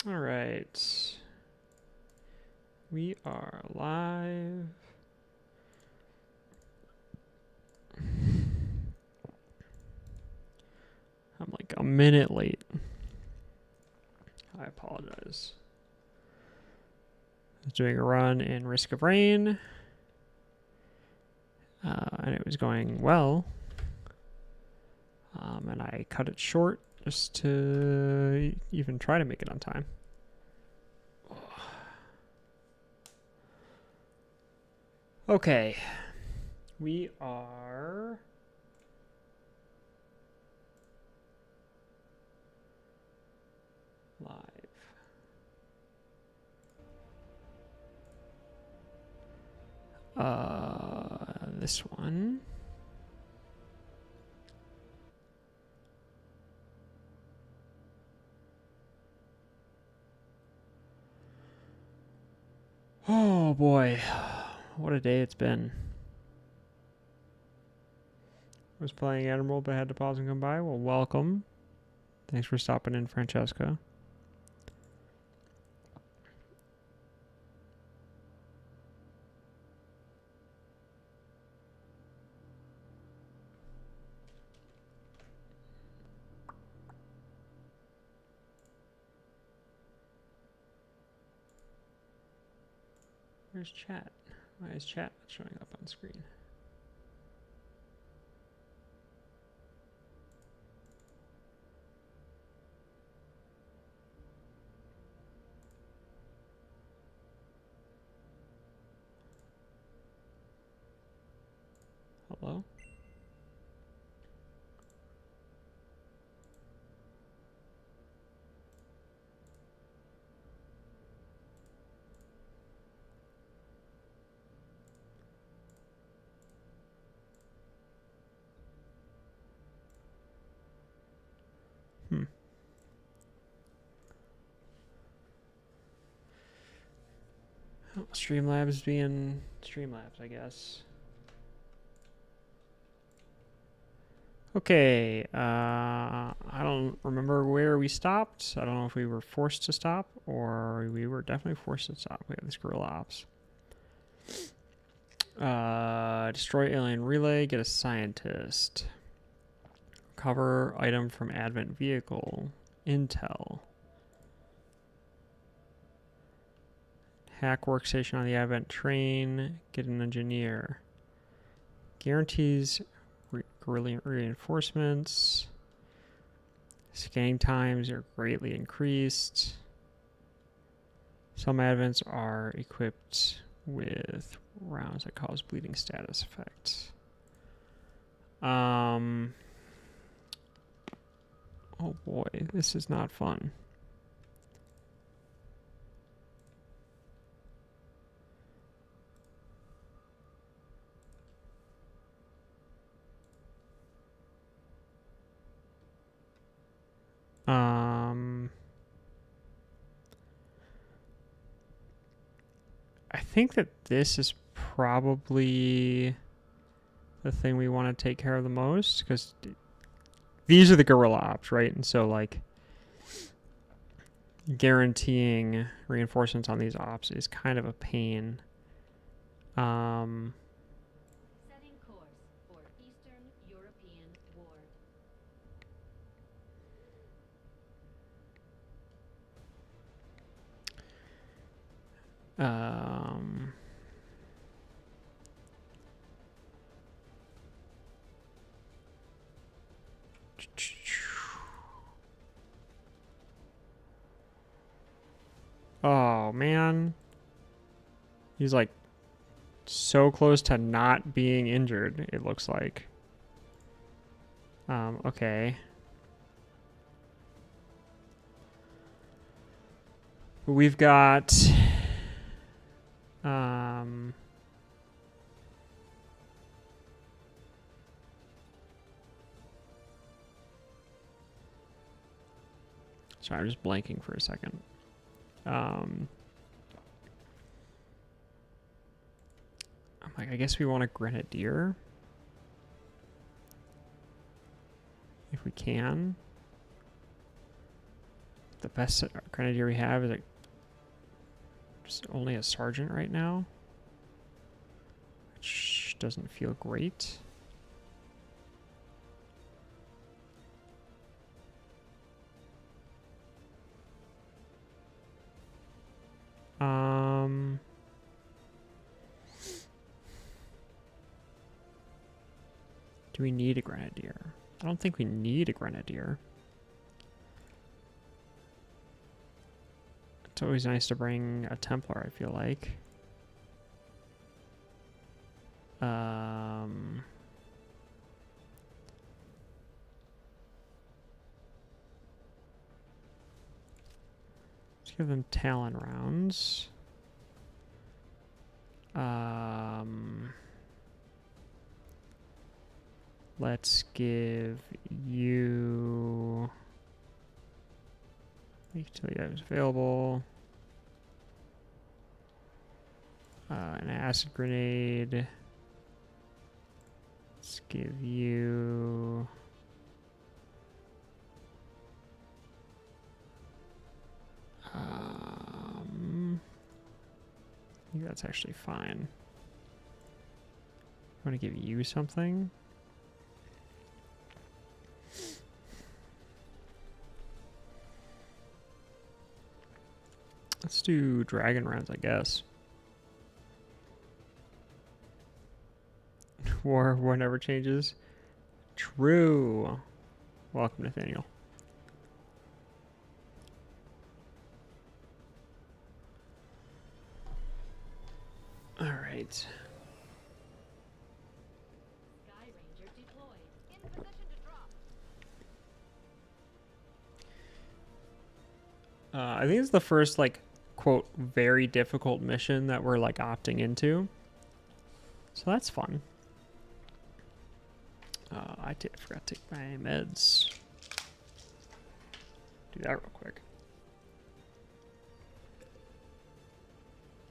All right. We are live. I'm like a minute late. I apologize. I was doing a run in Risk of Rain. And it was going well. And I cut it short just to even try to make it on time. Okay. We are live. This one. Oh boy, what a day it's been. Was playing Admiral but had to pause and come by. Well, welcome. Thanks for stopping in, Francesca. Where's chat? Why is chat not showing up on screen? Hello? Oh, Streamlabs being Streamlabs, I guess. Okay, I don't remember where we stopped. I don't know if we were forced to stop or we were definitely forced to stop. We have this guerrilla ops. Destroy alien relay, get a scientist. Recover item from advent vehicle. Intel. Hack workstation on the advent train. Get an engineer. Guarantees guerrilla reinforcements. Scanning times are greatly increased. Some advents are equipped with rounds that cause bleeding status effects. Oh boy, this is not fun. I think that this is probably the thing we want to take care of the most, because these are the guerrilla ops, right? And so, like, guaranteeing reinforcements on these ops is kind of a pain. Setting course for Eastern European Ward. Oh man, he's like so close to not being injured, it looks like. Okay. We've got sorry, I'm just blanking for a second. I'm like, I guess we want a grenadier if we can. The best grenadier we have is just only a sergeant right now, which doesn't feel great. Do we need a grenadier? I don't think we need a grenadier. It's always nice to bring a Templar, I feel like. Let's give them Talon rounds. Let's give you utility items available. An acid grenade. Let's give you I think that's actually fine. I want to give you something. Let's do dragon rounds, I guess. War never changes. True. Welcome, Nathaniel. All right. Sky Ranger deployed. In position to drop. I think it's the first, like, quote, very difficult mission that we're, like, opting into. So that's fun. I forgot to take my meds. Do that real quick.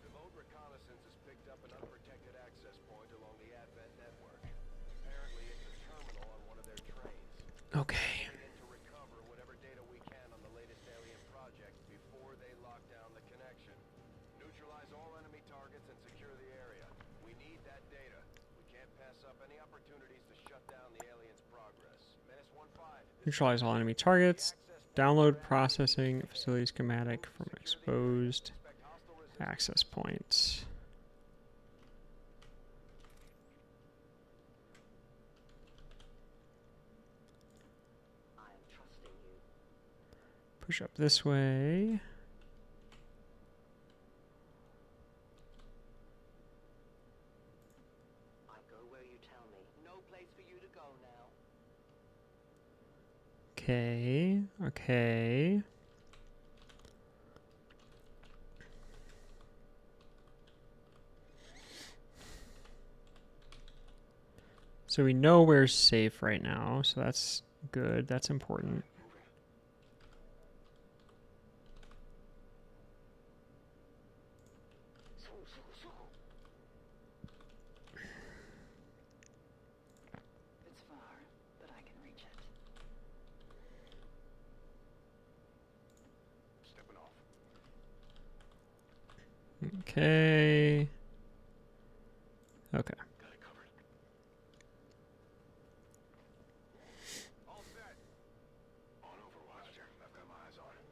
Remote reconnaissance has picked up an unprotected access point along the Advent network. Apparently, it's a terminal on one of their trains. Okay. We need to recover whatever data we can on the latest alien project before they lock down the connection. Neutralize all enemy targets and secure the area. We need that data. We can't pass up any opportunities to shut down the aliens' progress. Menace 1-5. Neutralize all enemy targets. Download processing facility schematic from exposed access points. I am trusting you. Push up this way. I go where you tell me. No place for you to go now. Okay. Okay. So we know we're safe right now, so that's good. That's important. It's far, but I can reach it. Stepping off. Okay. Okay. Got it covered. All set. On Overwatch. I've got my eyes on it.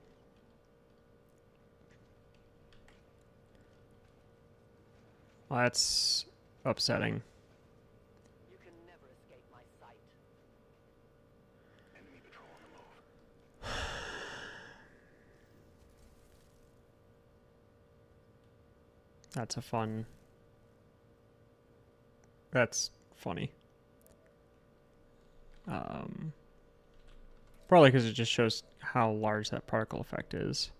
Well, that's upsetting. You can never escape my sight. Enemy patrol on the move. That's a fun. That's funny. Probably because it just shows how large that particle effect is.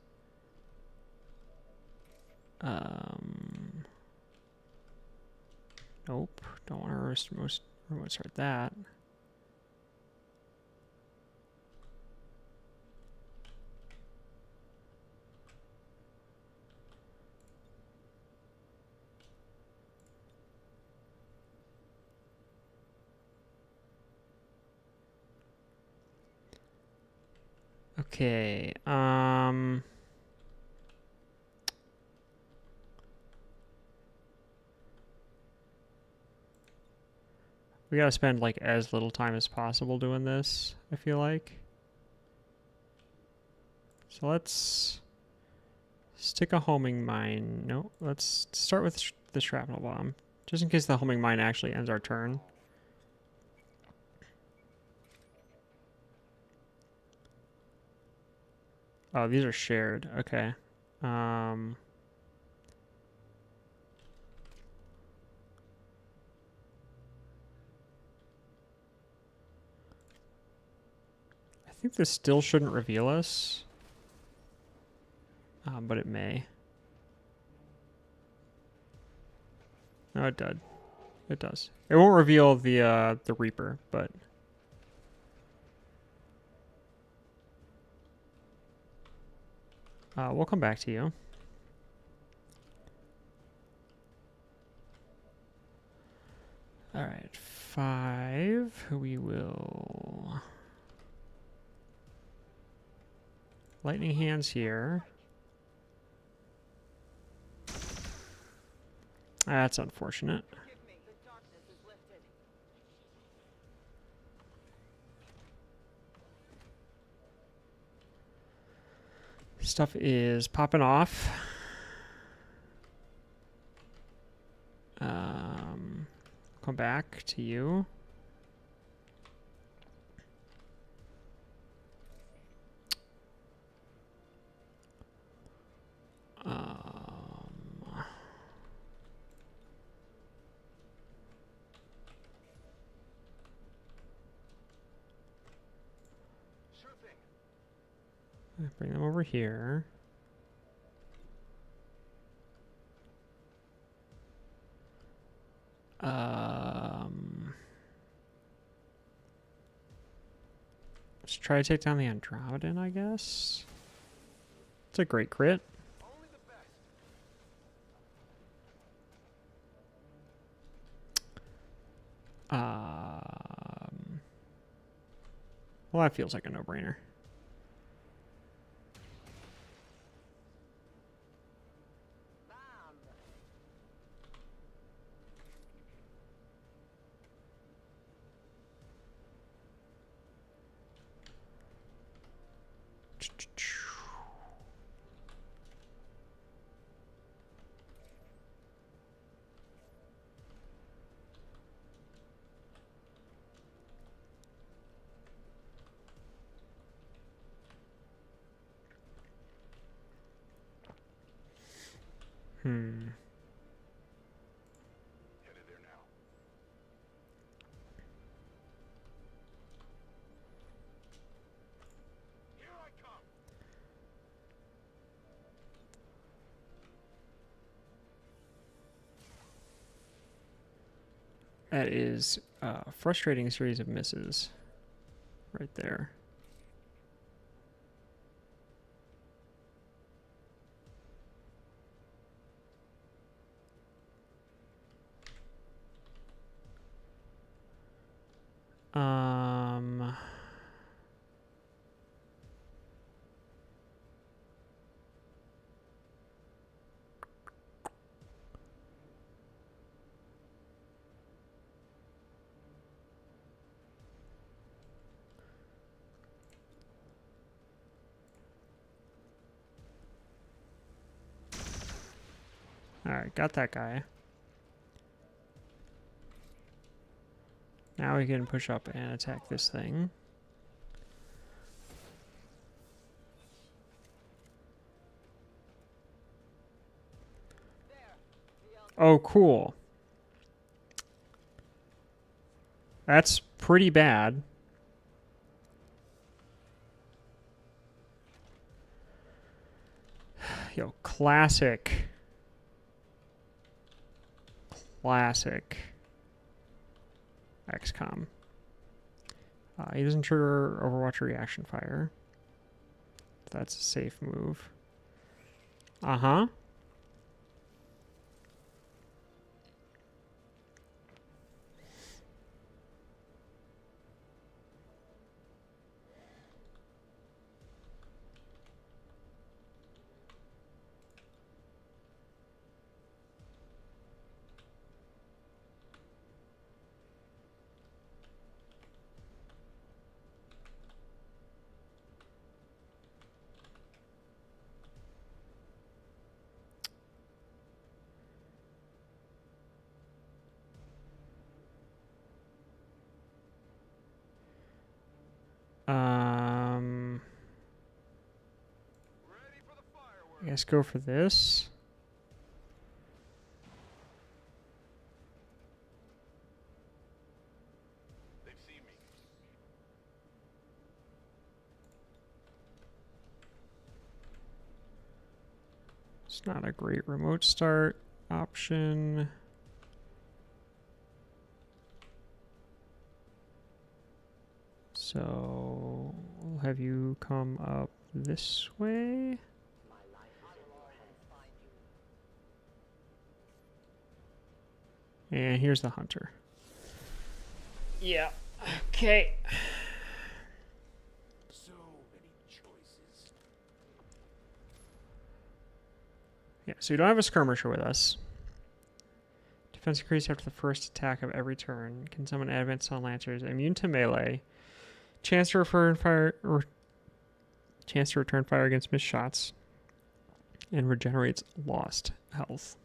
Nope. Don't want to remote start that. Okay. We gotta spend like as little time as possible doing this, I feel like. So let's stick a homing mine. No, let's start with the shrapnel bomb. Just in case the homing mine actually ends our turn. Oh, these are shared. Okay. I think this still shouldn't reveal us. But it may. No, it did. It does. It won't reveal the Reaper, but we'll come back to you. All right, 5. We will lightning hands here. That's unfortunate. Forgive me. The darkness is lifted. Stuff is popping off. Come back to you. Sure thing. Bring them over here. Let's try to take down the Andromedan, I guess. It's a great crit. Only the best. Well, that feels like a no-brainer. Bam. Hmm. Headed there now. Here I come. That is a frustrating series of misses right there. Um, Alright, got that guy. Now we can push up and attack this thing. Oh, cool. That's pretty bad. Yo, classic. Classic. XCOM. He doesn't trigger Overwatch reaction fire. That's a safe move. Uh-huh. I guess go for this. They've seen me. It's not a great remote start option. So we'll have you come up this way. And here's the hunter. Yeah. Okay. So many choices. Yeah, so you don't have a skirmisher with us. Defense increase after the first attack of every turn. Can summon advanced stun lancers. Immune to melee. Chance to return fire against missed shots. And regenerates lost health.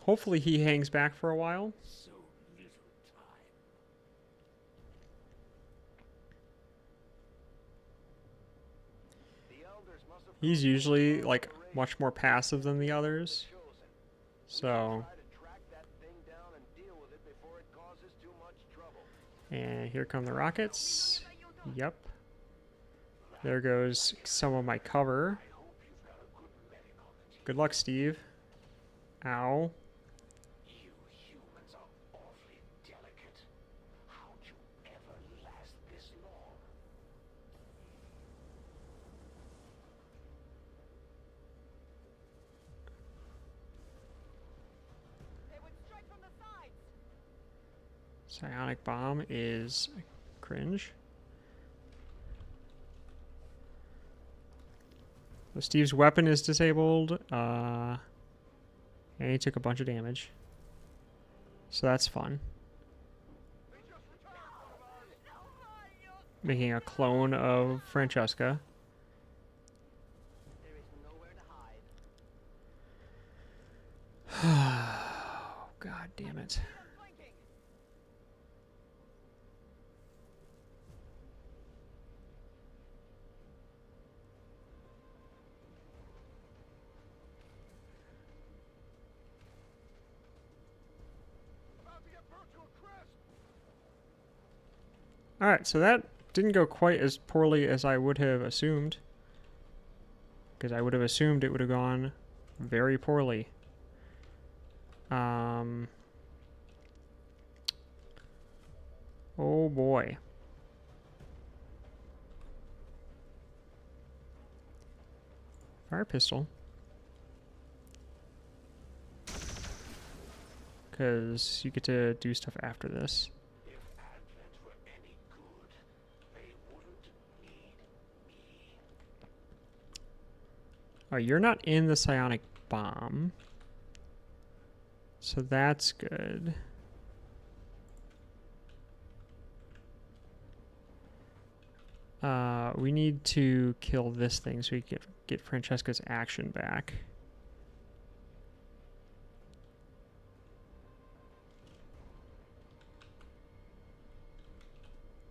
Hopefully he hangs back for a while. So little time. The elders must have He's usually like much more passive than the others. chosen. So, Try to track that thing down and deal with it before it causes too much trouble. and here come the rockets. Yep. There goes some of my cover. Good luck, Steve. Ow. You humans are awfully delicate. How'd you ever last this long? They would strike from the sides. Psionic bomb is cringe. So Steve's weapon is disabled. And he took a bunch of damage. So that's fun. Making a clone of Francesca. There is nowhere to hide. Oh, God damn it. Flanking. About to get burnt to a crisp. Alright, so that didn't go quite as poorly as I would have assumed. Because I would have assumed it would have gone very poorly. Oh boy. Fire pistol. Because you get to do stuff after this. If Advent were any good, they wouldn't need me. Oh, you're not in the psionic bomb. So that's good. We need to kill this thing so we can get Francesca's action back.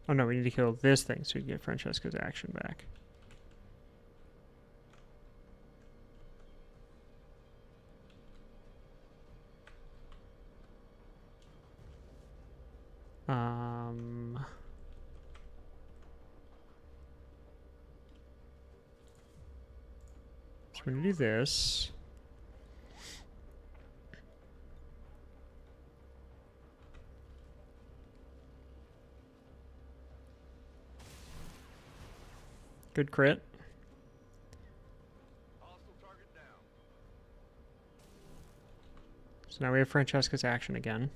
Oh no, we need to kill this thing so we can get Francesca's action back. So we're gonna do this. Good crit. Hostile target down. So now we have Francesca's action again.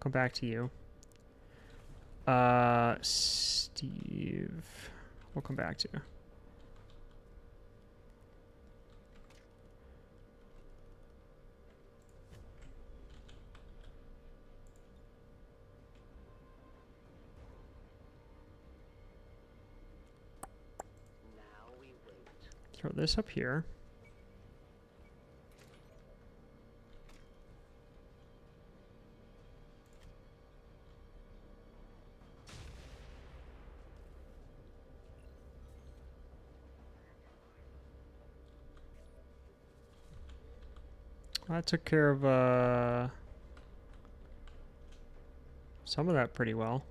Come back to you. Steve. We'll come back to. Now we wait. Throw this up here. I took care of some of that pretty well.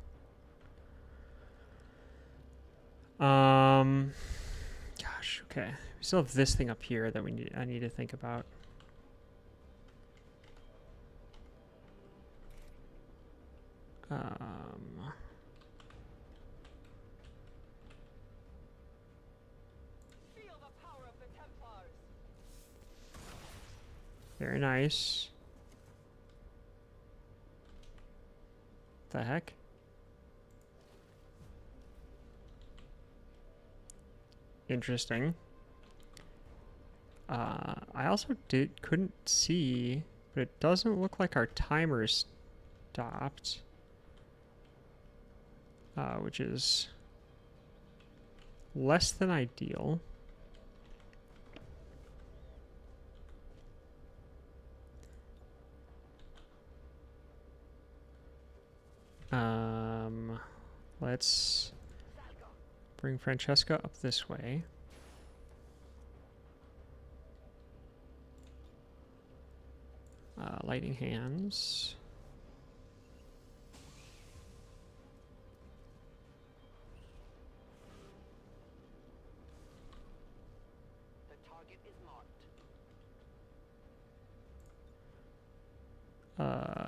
Gosh, okay. We still have this thing up here that I need to think about. Feel the power of the Templars. Very nice. The heck? Interesting. I also couldn't see, but it doesn't look like our timer stopped, which is less than ideal. Let's bring Francesca up this way. Lighting hands. The target is marked.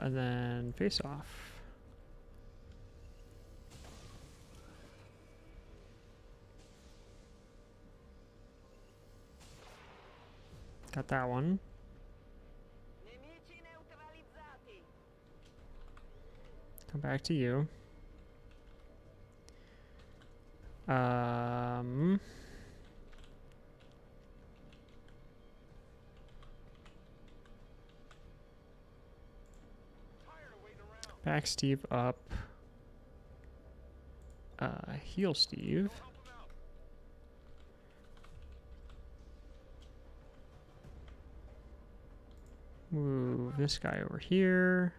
And then face off. Got that one. Nemici neutralizzati. Come back to you. Back Steve up. Heal Steve. Move this guy over here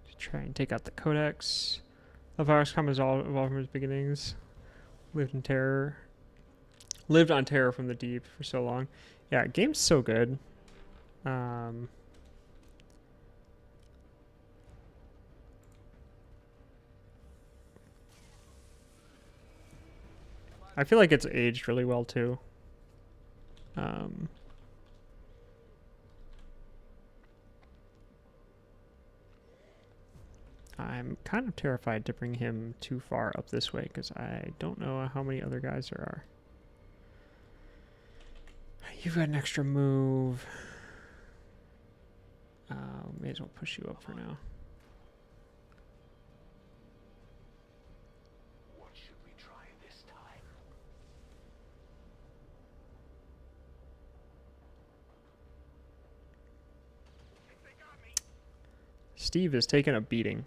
to try and take out the Codex. Love how XCOM has all evolved from its beginnings. Lived on terror from the deep for so long. Yeah, game's so good. I feel like it's aged really well too. I'm kind of terrified to bring him too far up this way because I don't know how many other guys there are. You've got an extra move. May as well push you up for now. What should we try this time? Steve is taking a beating.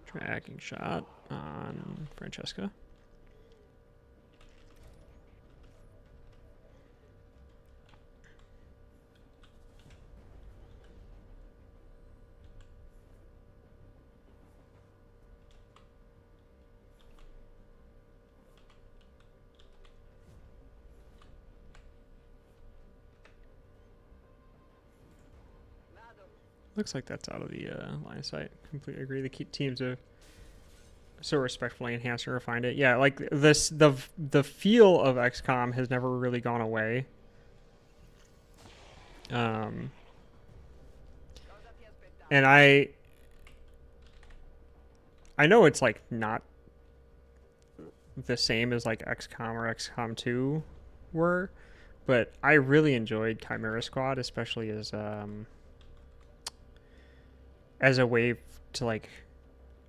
Tracking shot on Francesca. Looks like that's out of the line of sight. Completely agree. The key teams have so respectfully enhanced and refined it. Yeah, like this, the feel of XCOM has never really gone away. And I know it's like not the same as like XCOM or XCOM 2 were, but I really enjoyed Chimera Squad, especially as a way to like,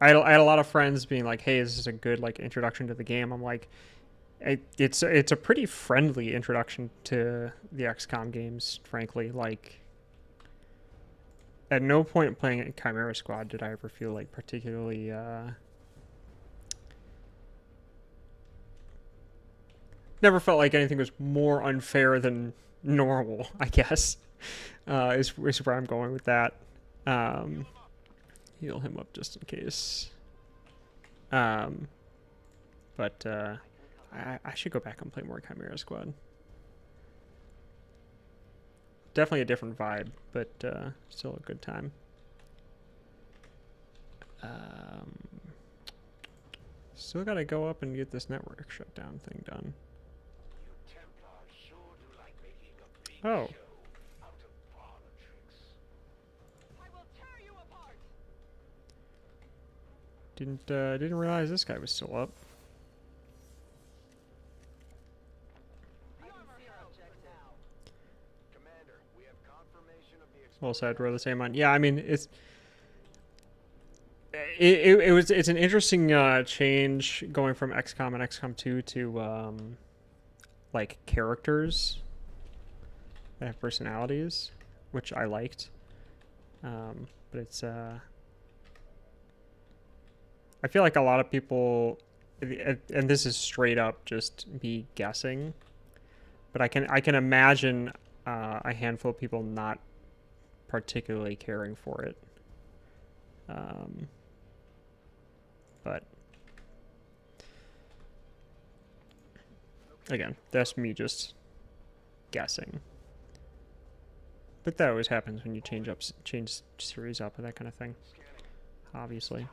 I had a lot of friends being like, hey, this is a good like introduction to the game. I'm like, it's a pretty friendly introduction to the XCOM games, frankly. Like, at no point playing Chimera Squad did I ever feel like particularly never felt like anything was more unfair than normal, I guess. is where I'm going with that. Heal him up just in case. But I should go back and play more Chimera Squad. Definitely a different vibe, but still a good time. Still gotta go up and get this network shutdown thing done. Oh. I will tear you apart. Didn't realize this guy was still up. I can see our objective now. Commander, we have confirmation of the Well said, we're the same on. Yeah, I mean it's an interesting change going from XCOM and XCOM 2 to like characters that have personalities, which I liked. But it's I feel like a lot of people, and this is straight up just me guessing, but I can imagine a handful of people not particularly caring for it. But again, that's me just guessing. But that always happens when you change series up and that kind of thing. Obviously.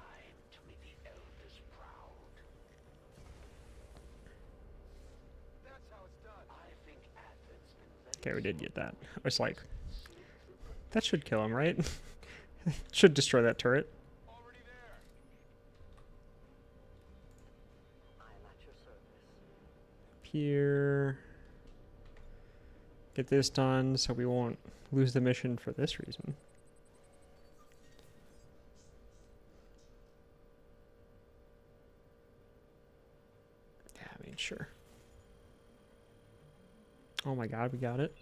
Okay, we did get that. I was like, that should kill him, right? Should destroy that turret. already there. I am at your service. Here. Get this done so we won't lose the mission for this reason. Yeah, I mean, sure. Oh my god, we got it.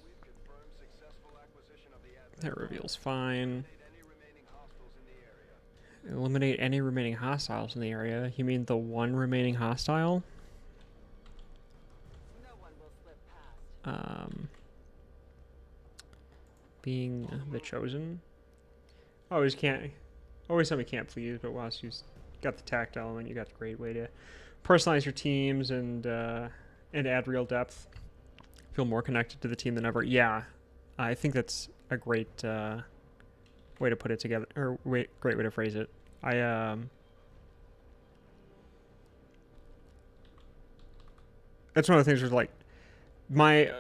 We've confirmed successful acquisition of the admin. That reveal's fine. Any remaining hostiles in the area. Eliminate any remaining hostiles in the area. You mean the one remaining hostile? No one will slip past. Being the chosen. Always can't. Always something can't please, but once you got the tact element, you got the great way to personalize your teams and add real depth. Feel more connected to the team than ever. Yeah, I think that's a great way to put it together, or great way to phrase it. That's one of the things where like my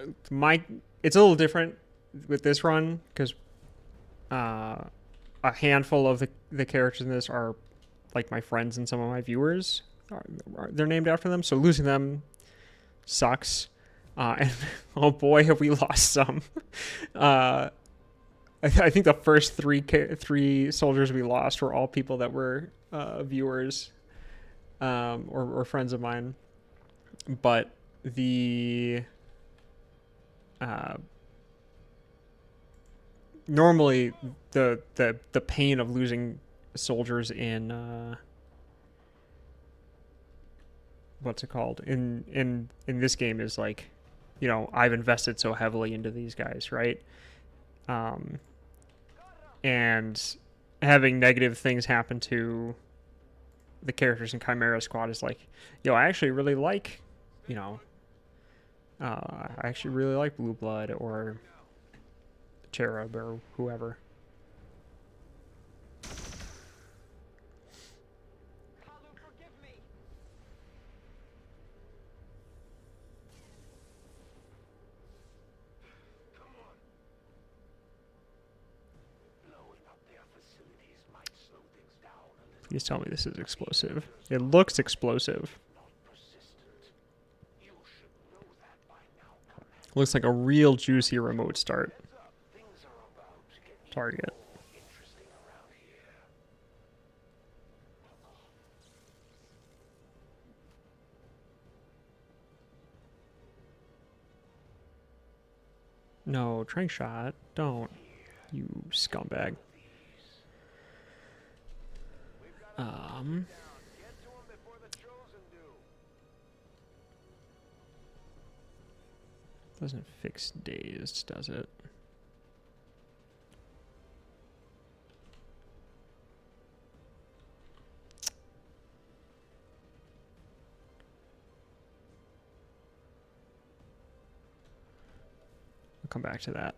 it's a little different with this run because a handful of the characters in this are like my friends and some of my viewers. They're named after them, so losing them sucks. And oh boy, have we lost some. I think the first three soldiers we lost were all people that were viewers or friends of mine. But the normally the pain of losing soldiers in what's it called in this game is like, you know, I've invested so heavily into these guys, right? And having negative things happen to the characters in Chimera Squad is like, yo, I actually really like, you know, I actually really like Blue Blood or Cherub or whoever. Kalu, forgive me. Come on. Blowing up their facilities might slow things down a little. Please tell me this is explosive. It looks explosive. Not persistent. You should know that by now, Commander. Looks like a real juicy remote start Things are about to get target. interesting around here. No, trank shot. Don't. You scumbag. Get to him Doesn't fix dazed, does it? We'll come back to that.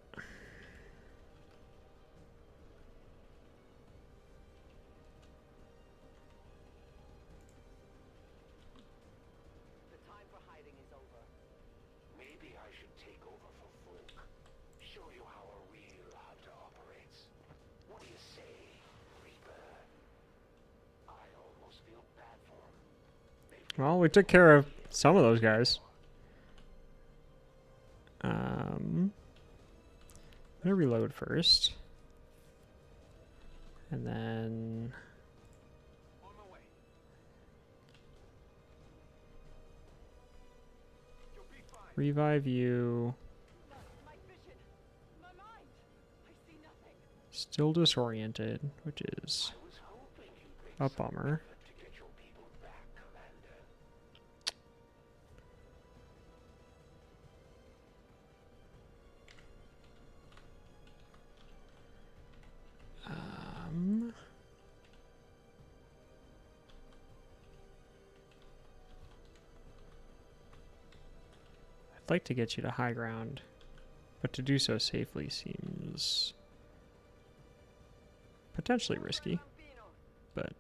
The time for hiding is over. Maybe I should take over for Folk. Show you how a real hunter operates. What do you say, Reaper? I almost feel bad for him. Well, we took care of some of those guys. I'm gonna reload first. And then On my way. You'll be fine. revive you. My vision. My mind. I see nothing. Still disoriented, which is I was hoping you'd a make some bummer. effort to get your people back, Commander. I'd like to get you to high ground, but to do so safely seems potentially risky, but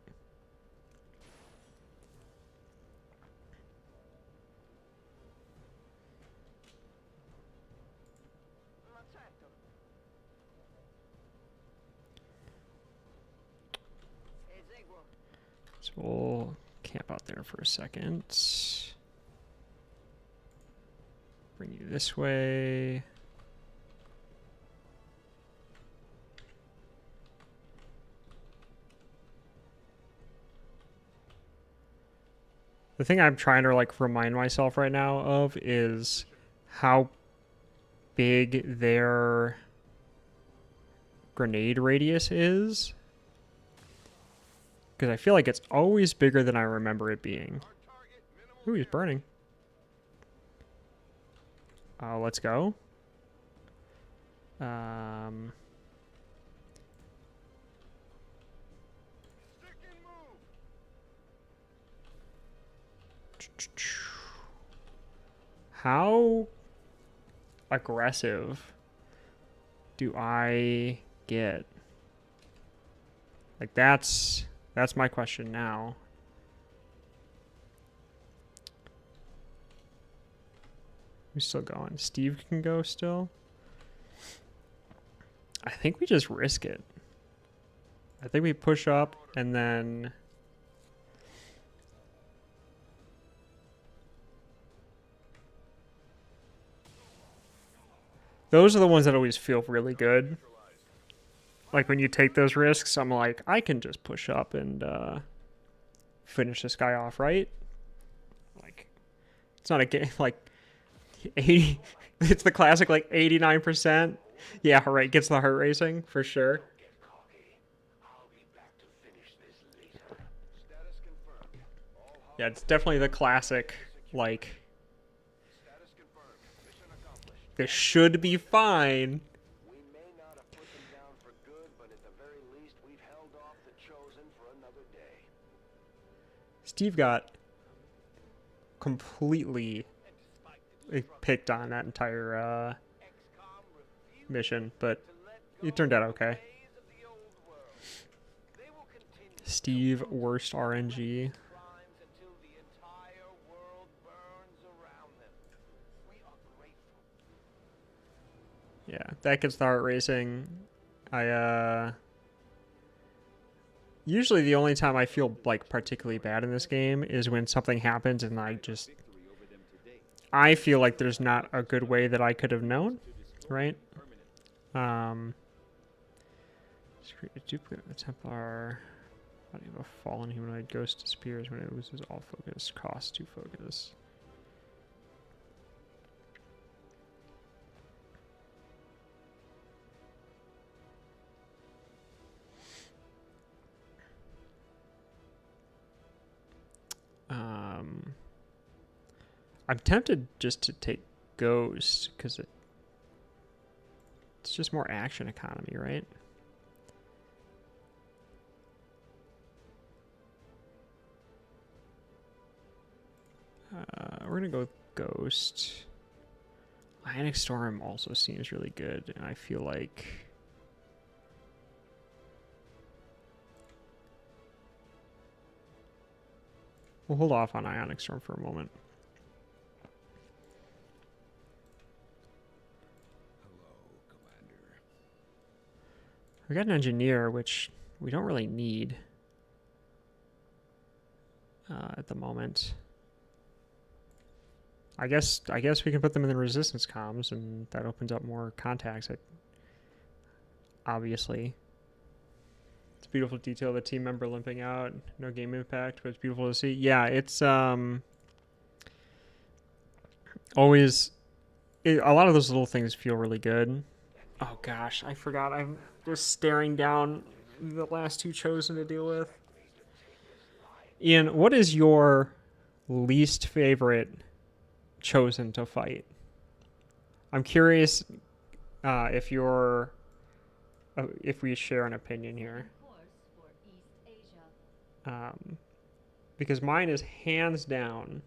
so we'll camp out there for a second. Bring you this way. The thing I'm trying to like remind myself right now of is how big their grenade radius is. Because I feel like it's always bigger than I remember it being. Ooh, he's burning. Let's go. Stick and move. How aggressive do I get? Like that's my question now. Who's still going? Steve can go still. I think we just risk it. I think we push up and then those are the ones that always feel really good. Like when you take those risks, I'm like, I can just push up and finish this guy off, right? Like, it's not a game like 80. It's the classic like 89%. Yeah, right. Gets the heart racing for sure. Get cocky. I'll be back to finish this later. Status confirmed. All Yeah, it's definitely the classic. Like, status confirmed. Mission accomplished. this should be fine. We may not have put them down for good, but at the very least, we've held off the chosen for another day. Steve got completely picked on that entire XCOM refused mission, but to let go it turned out of the okay. ways of the old world. They will continue to Steve, worst RNG. crimes until the entire world burns around them. We are grateful. Yeah, that gets the heart racing. Usually the only time I feel like particularly bad in this game is when something happens and I feel like there's not a good way that I could have known, right? Duplicate the Templar. Body of a fallen humanoid ghost disappears when it loses all focus. Cost 2 focus. I'm tempted just to take Ghost because it's just more action economy, right? We're gonna go with Ghost. Ionic Storm also seems really good, and I feel like we'll hold off on Ionic Storm for a moment. We got an engineer, which we don't really need at the moment. I guess we can put them in the resistance comms, and that opens up more contacts. Obviously, it's a beautiful detail of a team member limping out. No game impact, but it's beautiful to see. Yeah, it's always a lot of those little things feel really good. Oh gosh, I forgot. I'm just staring down the last two chosen to deal with. Ian, what is your least favorite chosen to fight? I'm curious if we share an opinion here. Because mine is hands down.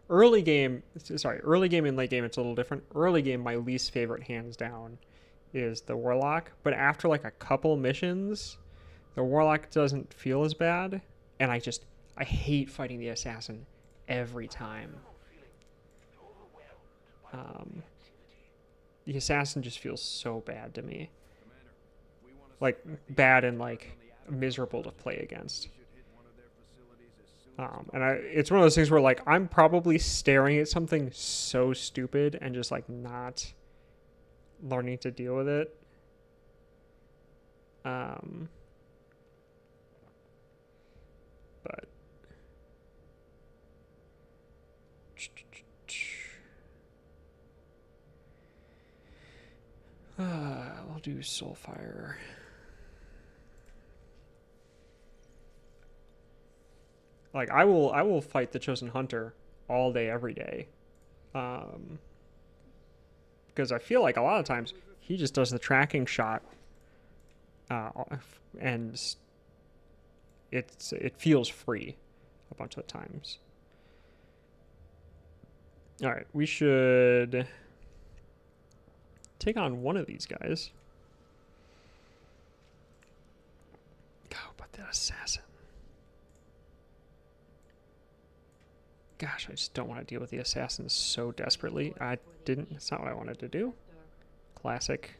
Early game and late game, it's a little different. Early game, my least favorite, hands down, is the Warlock. But after like a couple missions, the Warlock doesn't feel as bad. And I hate fighting the Assassin every time. The Assassin just feels so bad to me. Like, bad and like miserable to play against. And it's one of those things where like I'm probably staring at something so stupid and just like not learning to deal with it. But we'll do Soulfire. Like I will fight the Chosen Hunter all day, every day, because I feel like a lot of times he just does the tracking shot, and it feels free a bunch of times. All right, we should take on one of these guys. Go, but the Assassin. Gosh, I just don't want to deal with the Assassins so desperately. That's not what I wanted to do. Classic.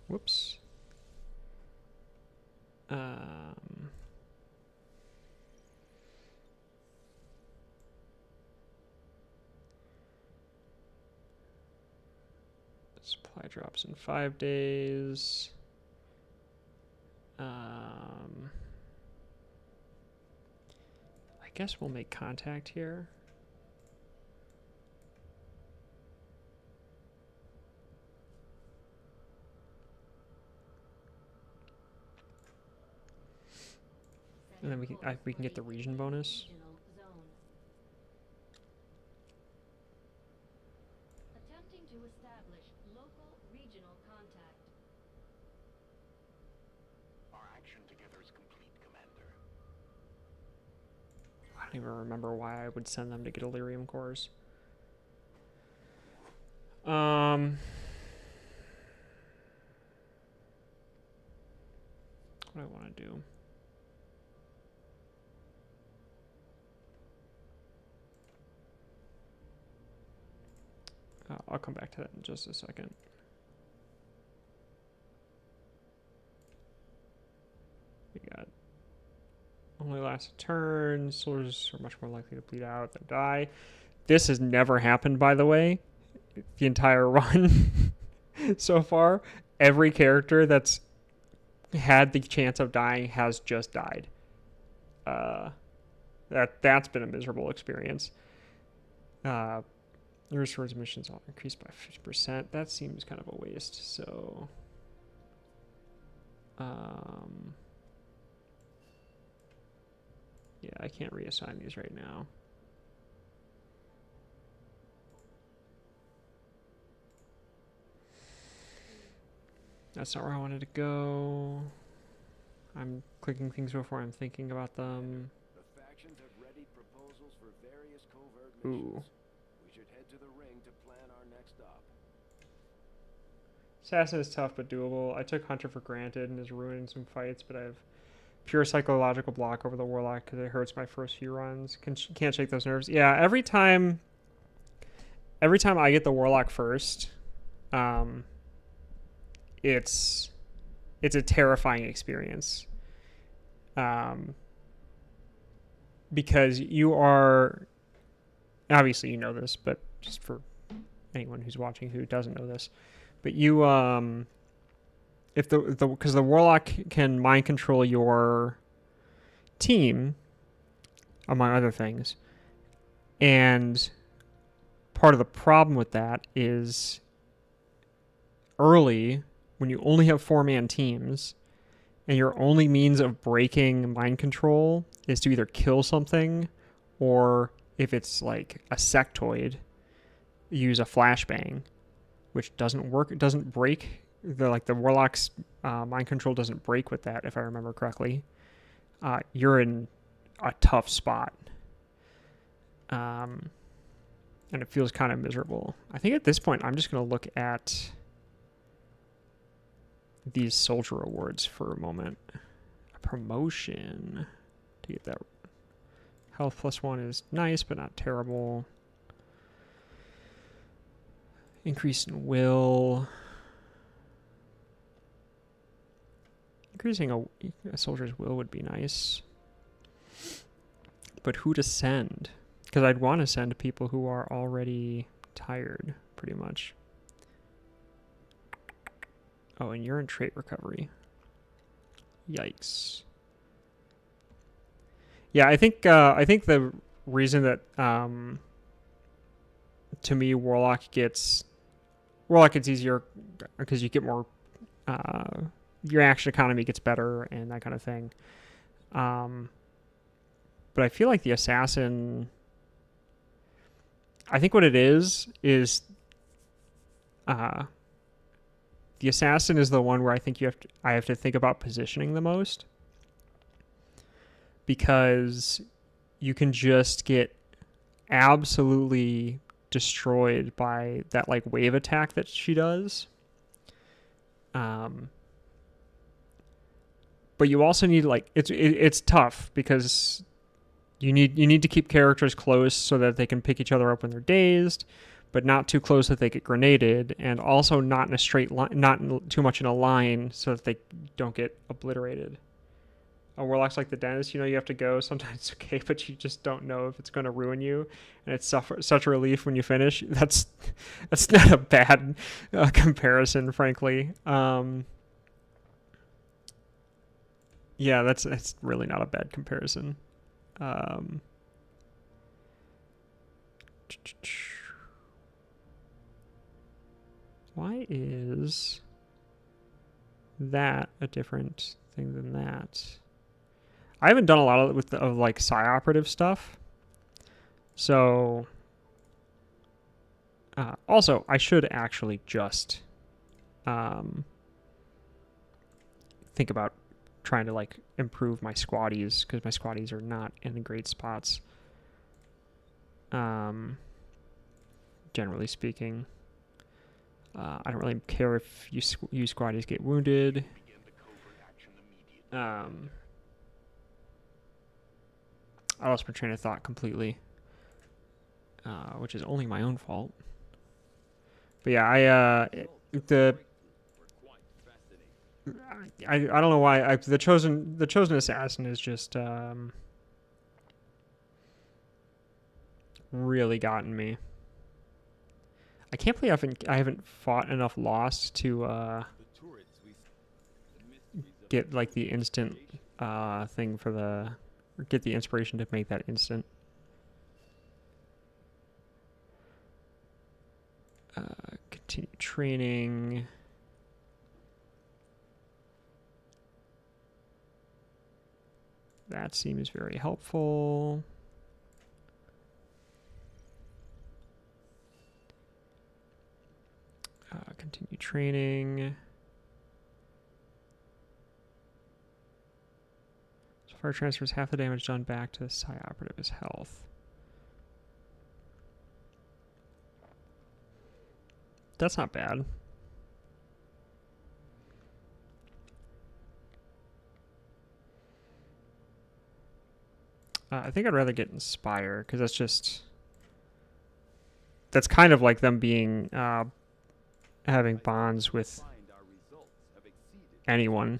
Whoops. Supply drops in 5 days. I guess we'll make contact here. And then we can get the region bonus. Attempting to establish local regional contact. Our action together is complete, Commander. I don't even remember why I would send them to get Illyrium cores. What do I want to do? I'll come back to that in just a second. We got only lasts a turn. Soldiers are much more likely to bleed out than die. This has never happened, by the way. The entire run so far. Every character that's had the chance of dying has just died. That's been a miserable experience. The resource emissions all increased by 50%. That seems kind of a waste. So, yeah, I can't reassign these right now. That's not where I wanted to go. I'm clicking things before I'm thinking about them. The factions have readied proposals for various covert Ooh. missions. We should head to the ring to plan our next stop. Assassin is tough but doable. I took Hunter for granted and is ruining some fights, but I have pure psychological block over the Warlock because it hurts my first few runs. Can't shake those nerves. Yeah, every time I get the Warlock first, it's a terrifying experience. Because you are, obviously you know this, but just for anyone who's watching who doesn't know this, but you if because the Warlock can mind control your team, among other things, and part of the problem with that is early when you only have 4-man teams and your only means of breaking mind control is to either kill something, or if it's like a sectoid, use a flashbang, which doesn't work. It doesn't break. The Warlock's mind control doesn't break with that, if I remember correctly. You're in a tough spot. And it feels kind of miserable. I think at this point, I'm just going to look at these soldier awards for a moment. A promotion to get that. Health +1 is nice, but not terrible. Increase in will. Increasing a soldier's will would be nice. But who to send? Because I'd want to send people who are already tired, pretty much. Oh, and you're in trait recovery. Yikes. Yeah, I think the reason that to me Warlock gets easier because you get more your action economy gets better and that kind of thing. But I feel like the Assassin, I think what it is the Assassin is the one where I think I have to think about positioning the most, because you can just get absolutely destroyed by that like wave attack that she does. But you also need it's tough because you need to keep characters close so that they can pick each other up when they're dazed, but not too close that they get grenaded, and also not in a straight line, not too much in a line so that they don't get obliterated. A Warlock's like the dentist, you have to go. Sometimes it's okay, but you just don't know if it's going to ruin you, and it's such a relief when you finish. That's not a bad comparison, frankly. Yeah, that's really not a bad comparison. Why is that a different thing than that? I haven't done a lot of like psi-operative stuff. So also I should actually just think about trying to like improve my squaddies, because my squaddies are not in great spots. Generally speaking, I don't really care if you squaddies get wounded. I lost my train of thought completely, which is only my own fault. But yeah, I don't know why the chosen assassin is just really gotten me. I can't believe I haven't fought enough Lost to get like the instant thing for or get the inspiration to make that instant. Continue training. That seems very helpful. Continue training. Fire transfers half the damage done back to the psi operative's health. That's not bad. I think I'd rather get Inspire, because that's kind of like them being, having bonds with anyone.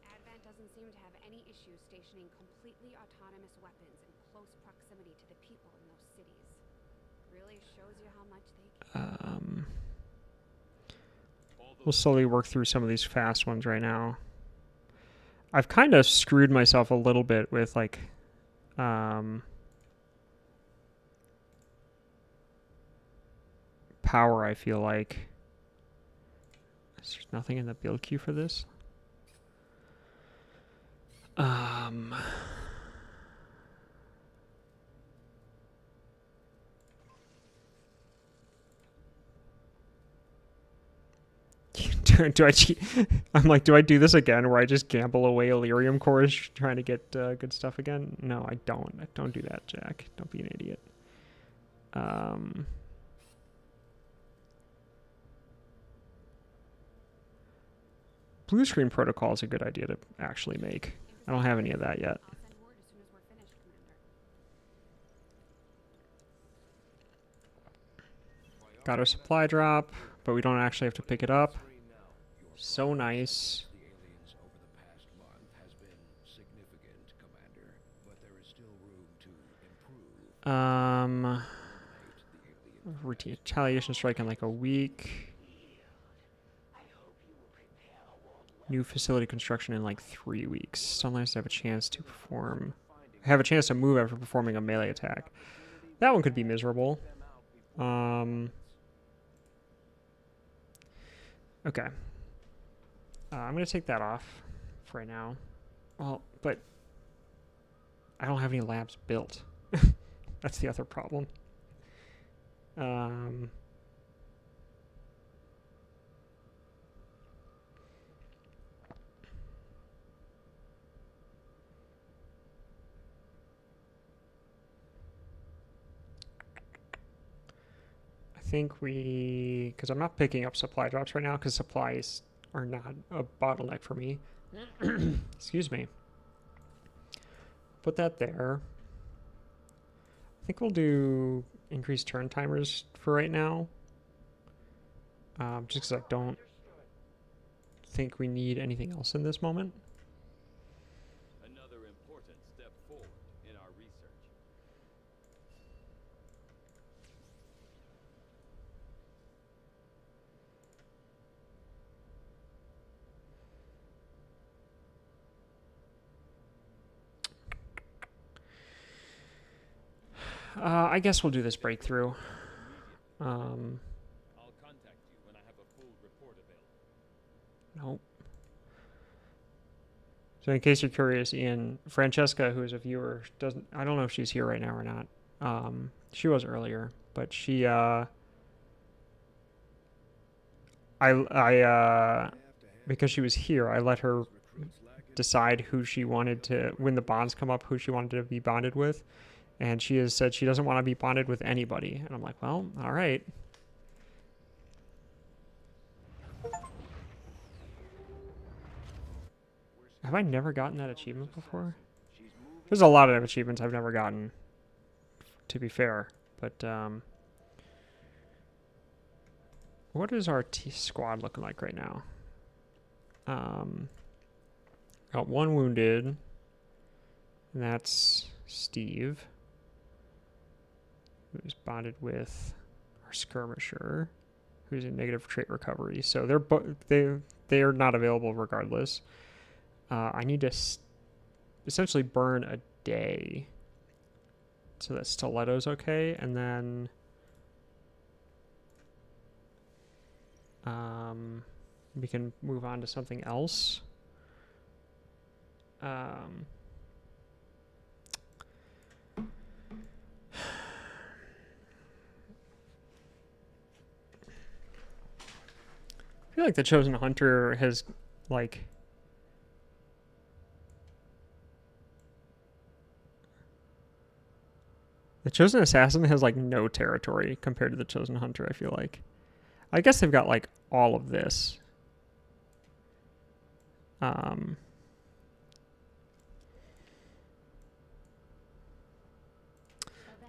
Advent doesn't seem to have any issues stationing completely autonomous weapons in close proximity to the people in those cities. Really shows you how much they care. We'll slowly work through some of these fast ones right now. I've kind of screwed myself a little bit with like power, I feel like. There's nothing in the build queue for this. Do I cheat? I'm like, do I do this again where I just gamble away Illyrium cores trying to get good stuff again? No, I don't. Don't do that, Jack. Don't be an idiot. Blue screen protocol is a good idea to actually make. I don't have any of that yet. I'll send word as soon as we're finished, Commander. Got our supply drop, but we don't actually have to pick it up. So nice. The aliens over the past month has been significant, Commander, but there is still room to improve. Retaliation strike in like a week. New facility construction in like 3 weeks. Sometimes I have a chance to perform. Have a chance to move after performing a melee attack. That one could be miserable. Okay. I'm going to take that off for right now. Well, but I don't have any labs built. That's the other problem. I think because I'm not picking up supply drops right now because supplies are not a bottleneck for me. Excuse me. Put that there. I think we'll do increased turn timers for right now. Just because I don't think we need anything else in this moment. Another important step forward in our research. I guess we'll do this breakthrough. I'll contact you when I have a full report available. Nope. So in case you're curious, Ian, Francesca, who is a viewer, I don't know if she's here right now or not. She was earlier, but she, because she was here, I let her decide who she wanted to, when the bonds come up, who she wanted to be bonded with. And she has said she doesn't want to be bonded with anybody. And I'm like, well, all right. Have I never gotten that achievement before? There's a lot of achievements I've never gotten, to be fair. But, what is our squad looking like right now? Got one wounded. And that's Steve, who's bonded with our skirmisher, who's in negative trait recovery. So they are not available regardless. I need to essentially burn a day so that Stiletto's okay, and then we can move on to something else. I feel like the Chosen Hunter has, like, Chosen Assassin has like no territory compared to the Chosen Hunter, I feel like. I guess they've got like all of this.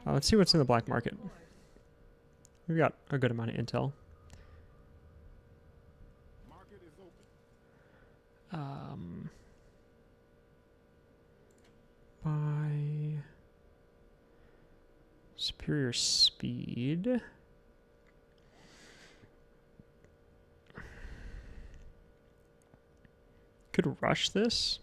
Let's see what's in the black market. We've got a good amount of intel. Market is open. By superior speed. Could rush this.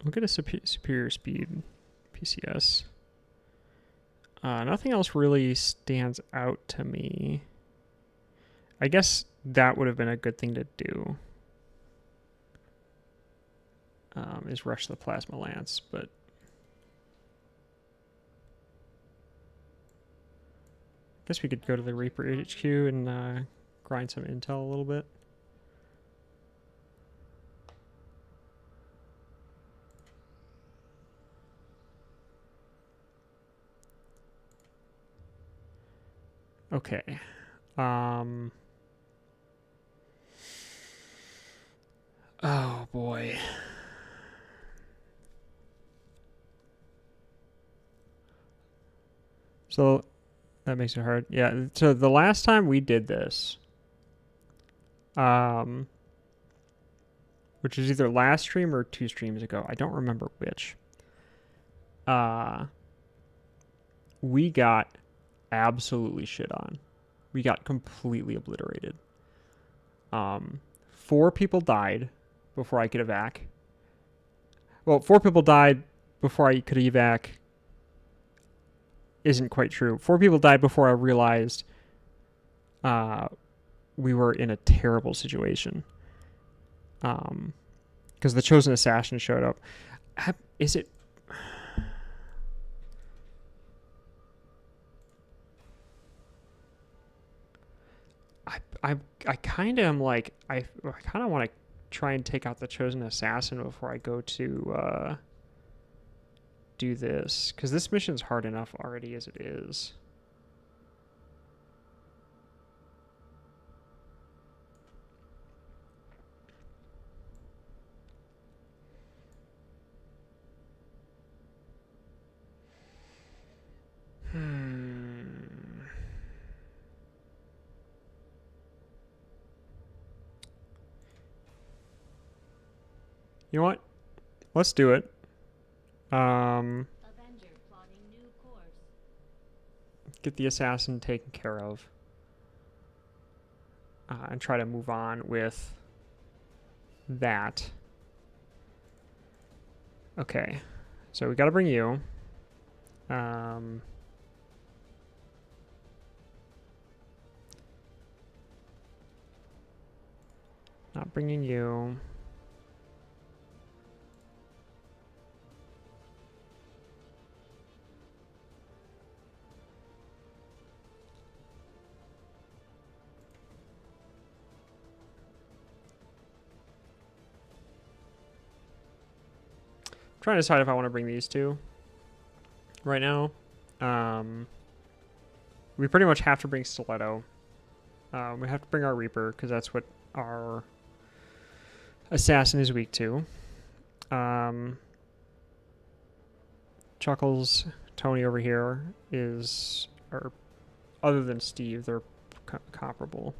Look at a superior speed PCS. Nothing else really stands out to me. I guess that would have been a good thing to do. Is rush the Plasma Lance, but I guess we could go to the Reaper HQ and grind some intel a little bit. Okay. Oh boy. So that makes it hard. Yeah, so the last time we did this, which is either last stream or 2 streams ago, I don't remember which. We got absolutely shit on. We got completely obliterated. 4 people died before I could evac. Well, 4 people died before I could evac. Isn't quite true. 4 people died before I realized we were in a terrible situation. Because the Chosen Assassin showed up. Is it... I kind of am like... I kind of want to try and take out the Chosen Assassin before I go to... do this, because this mission's hard enough already as it is. You know what? Let's do it. Get the assassin taken care of. And try to move on with that. Okay. So we gotta bring you. Not bringing you. Trying to decide if I want to bring these two right now. We pretty much have to bring Stiletto. We have to bring our Reaper because that's what our assassin is weak to. Chuckles, Tony over here is, or other than Steve, they're comparable.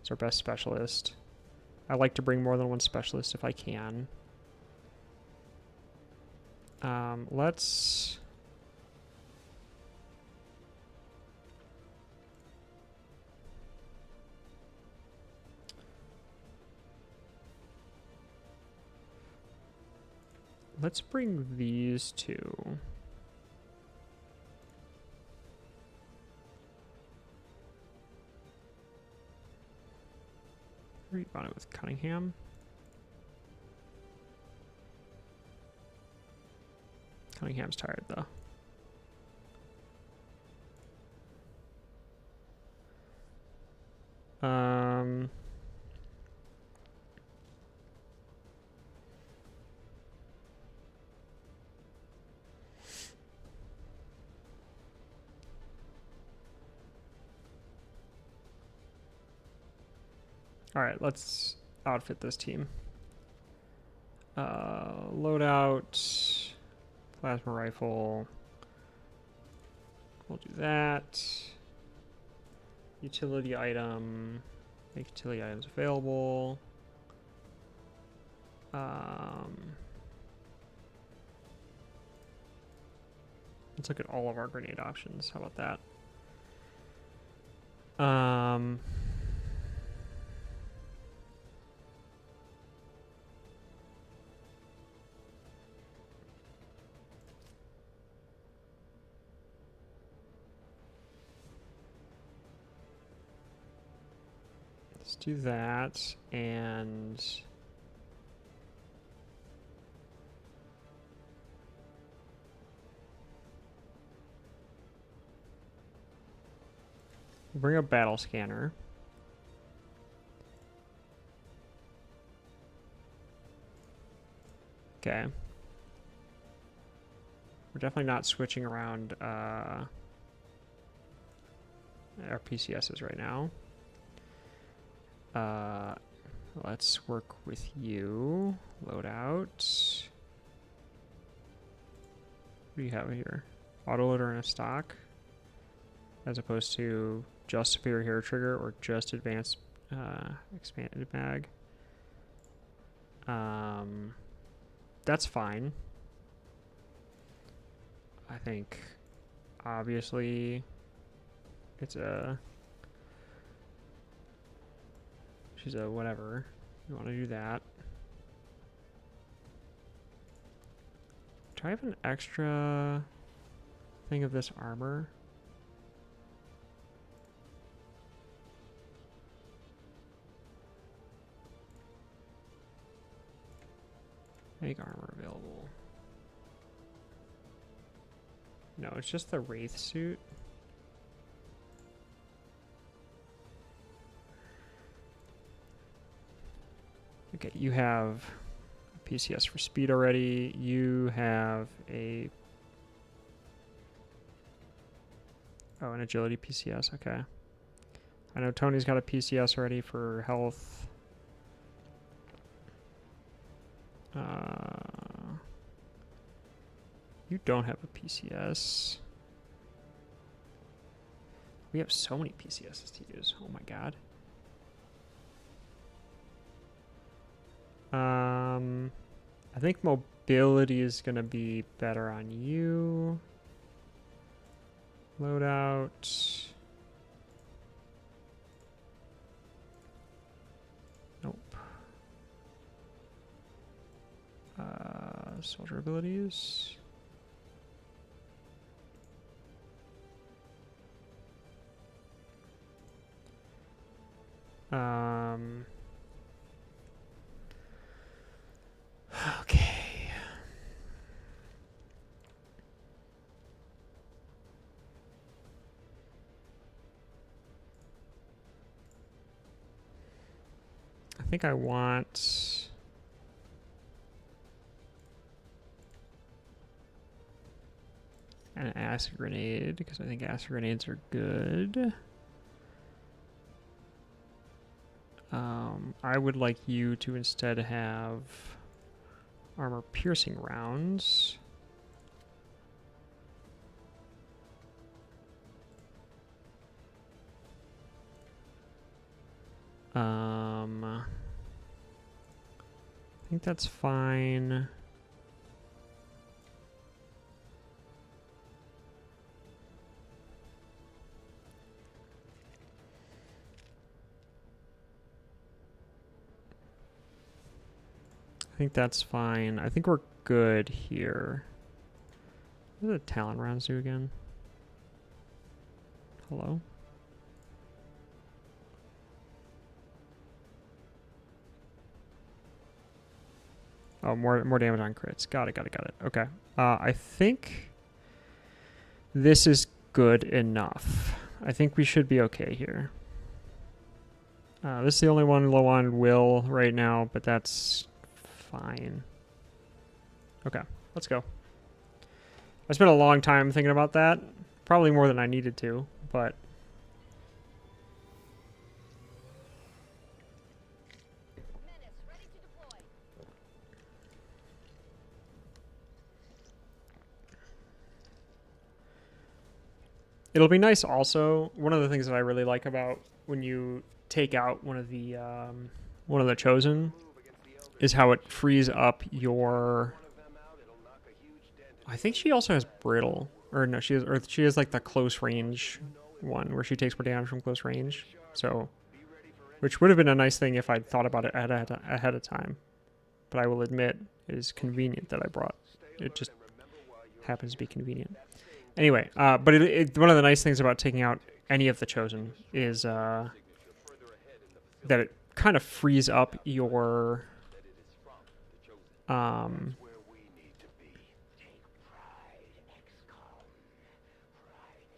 It's our best specialist. I like to bring more than one specialist if I can. Let's bring these two. Rebound it with Cunningham. Cunningham's tired though. Alright, let's outfit this team. Loadout, plasma rifle. We'll do that. Utility item. Make utility items available. Let's look at all of our grenade options. How about that? Let's do that, and bring a battle scanner. Okay. We're definitely not switching around our PCSs right now. Let's work with you. Loadout. What do you have here? Autoloader in a stock, as opposed to just superior hair trigger or just advanced expanded mag. That's fine. I think obviously it's a she's a whatever. You want to do that. Do I have an extra thing of this armor? Make armor available. No, it's just the Wraith suit. Okay, you have a PCS for speed already. You have a... Oh, an agility PCS, okay. I know Tony's got a PCS already for health. You don't have a PCS. We have so many PCSs to use. Oh my god. I think mobility is gonna be better on you. Loadout. Nope. Soldier abilities. Okay. I think I want an acid grenade because I think acid grenades are good. I would like you to instead have armor piercing rounds. I think that's fine. I think that's fine. I think we're good here. What do the talent rounds do again? Hello? Oh, more damage on crits. Got it. Okay. I think this is good enough. I think we should be okay here. This is the only one low on will right now, but that's fine. Okay, let's go. I spent a long time thinking about that. Probably more than I needed to, but... It'll be nice also. One of the things that I really like about when you take out one of the chosen is how it frees up your. I think she also has brittle, or no, she has like the close range one where she takes more damage from close range. So, which would have been a nice thing if I'd thought about it ahead of time. But I will admit, it is convenient that I brought. It just happens to be convenient. Anyway, but one of the nice things about taking out any of the chosen is that it kind of frees up your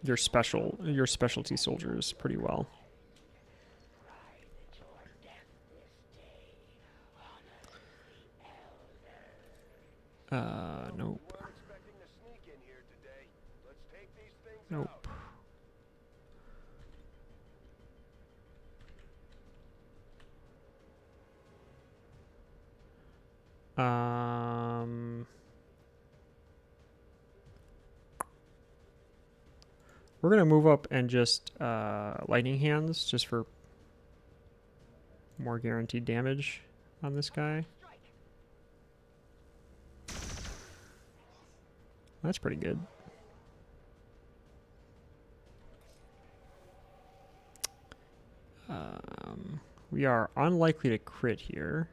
your specialty soldiers pretty well. Nope. Nope. We're gonna move up and just lightning hands just for more guaranteed damage on this guy. That's pretty good. We are unlikely to crit here.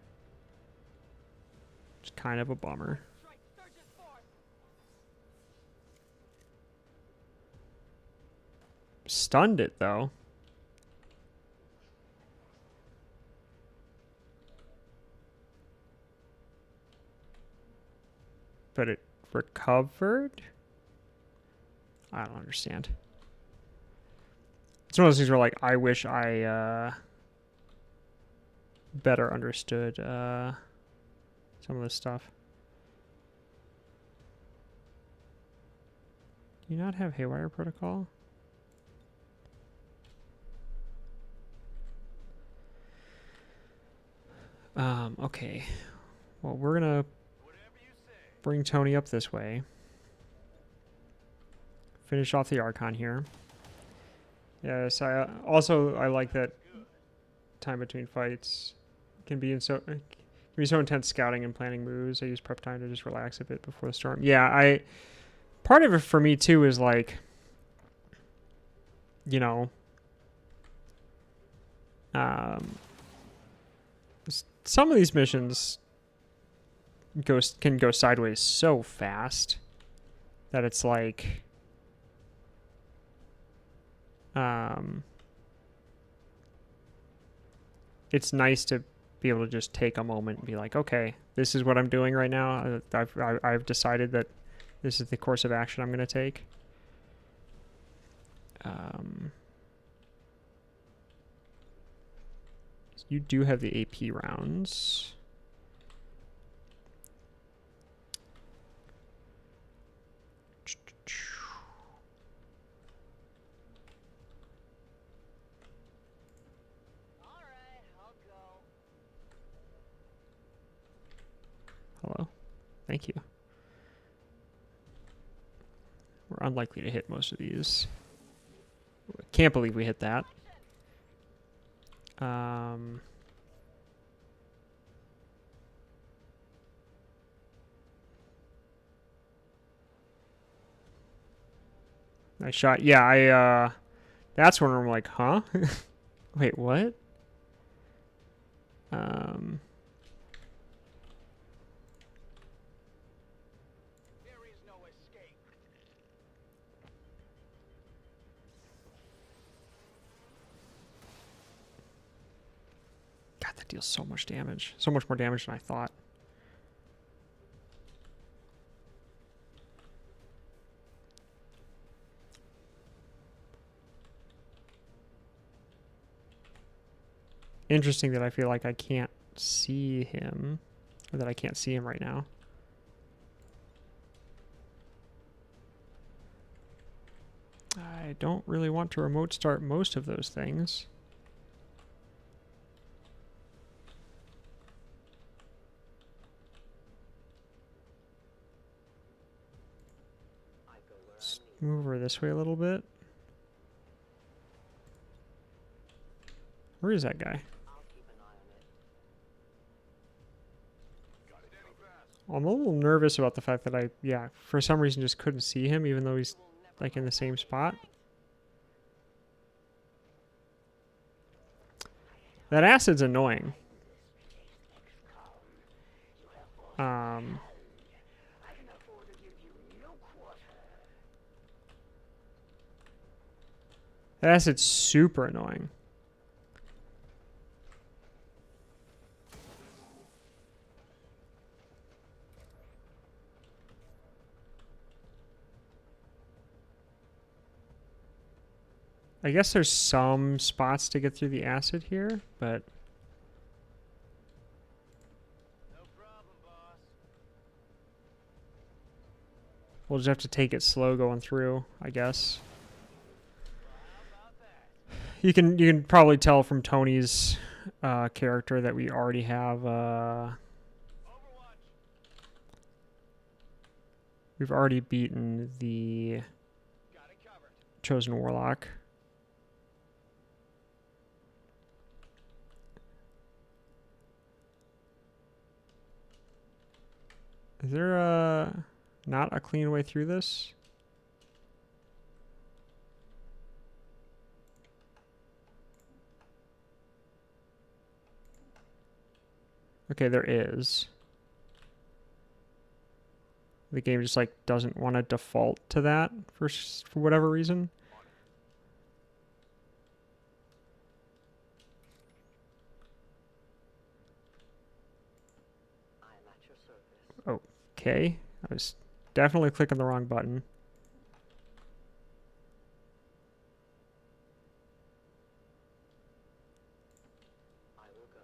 It's kind of a bummer. Stunned it though. But it recovered? I don't understand. It's one of those things where, like, I wish I better understood some of this stuff. Do you not have Haywire Protocol? Okay. Well, we're gonna bring Tony up this way. Finish off the Archon here. Yes, I like that time between fights can be so intense scouting and planning moves. I use prep time to just relax a bit before the storm. Yeah, part of it for me too is like, you know, some of these missions can go sideways so fast that it's like it's nice to be able to just take a moment and be like, okay, this is what I'm doing right now. I've decided that this is the course of action I'm going to take. You do have the AP rounds. Hello. Thank you. We're unlikely to hit most of these. Can't believe we hit that. Nice shot. Yeah, that's when I'm like, huh? Wait, what? God, that deals so much damage. So much more damage than I thought. Interesting that I feel like I can't see him, or that I can't see him right now. I don't really want to remote start most of those things. Let's move over this way a little bit. Where is that guy? I'll keep an eye on it. I'm a little nervous about the fact that I, yeah, for some reason just couldn't see him even though he's like in the same spot. That acid's annoying. That acid's super annoying. I guess there's some spots to get through the acid here, but No problem, boss. we'll just have to take it slow going through, I guess. You can probably tell from Tony's character that we already have we've already beaten the Got it covered. Chosen Warlock. Is there not a clean way through this? Okay, there is. The game just like doesn't want to default to that for whatever reason. I'm at your service. Okay, I was definitely clicking the wrong button. I will go.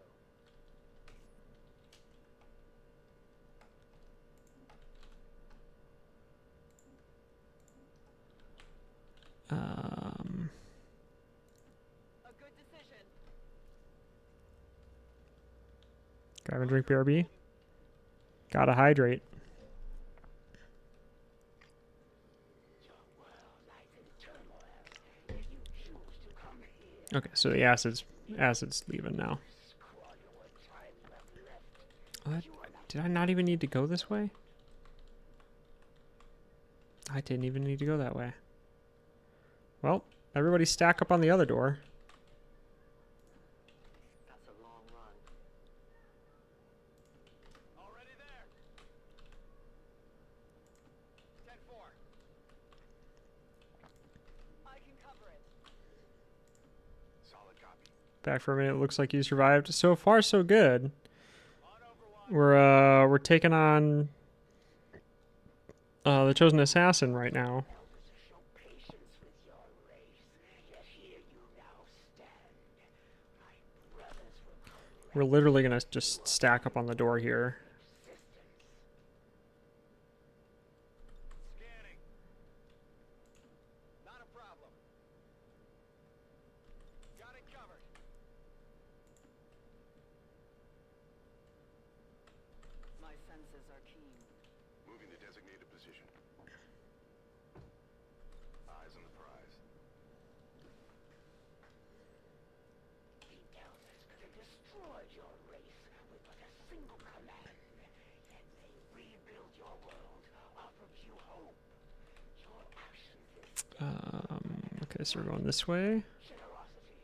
A good decision. Grab and drink BRB. Gotta hydrate. Okay, so the acid's leaving now. What? Did I not even need to go this way? I didn't even need to go that way. Well, everybody stack up on the other door. That's a long run. Already there. 10-4. I can cover it. Solid copy. Back for a minute. It looks like you survived. So far, so good. On Overwatch. We're taking on the Chosen Assassin right now. Show patience with your race, yet here you now stand. My brothers will We're literally gonna just stack up on the door here. Scanning. Not a problem. Got it covered. My senses are keen. Moving to designated position. Eyes on the prize. He tells us that they destroyed your race with but a single command. Yet they rebuild your world, offered you hope. Your actions this Okay, so we're going this way. generosity.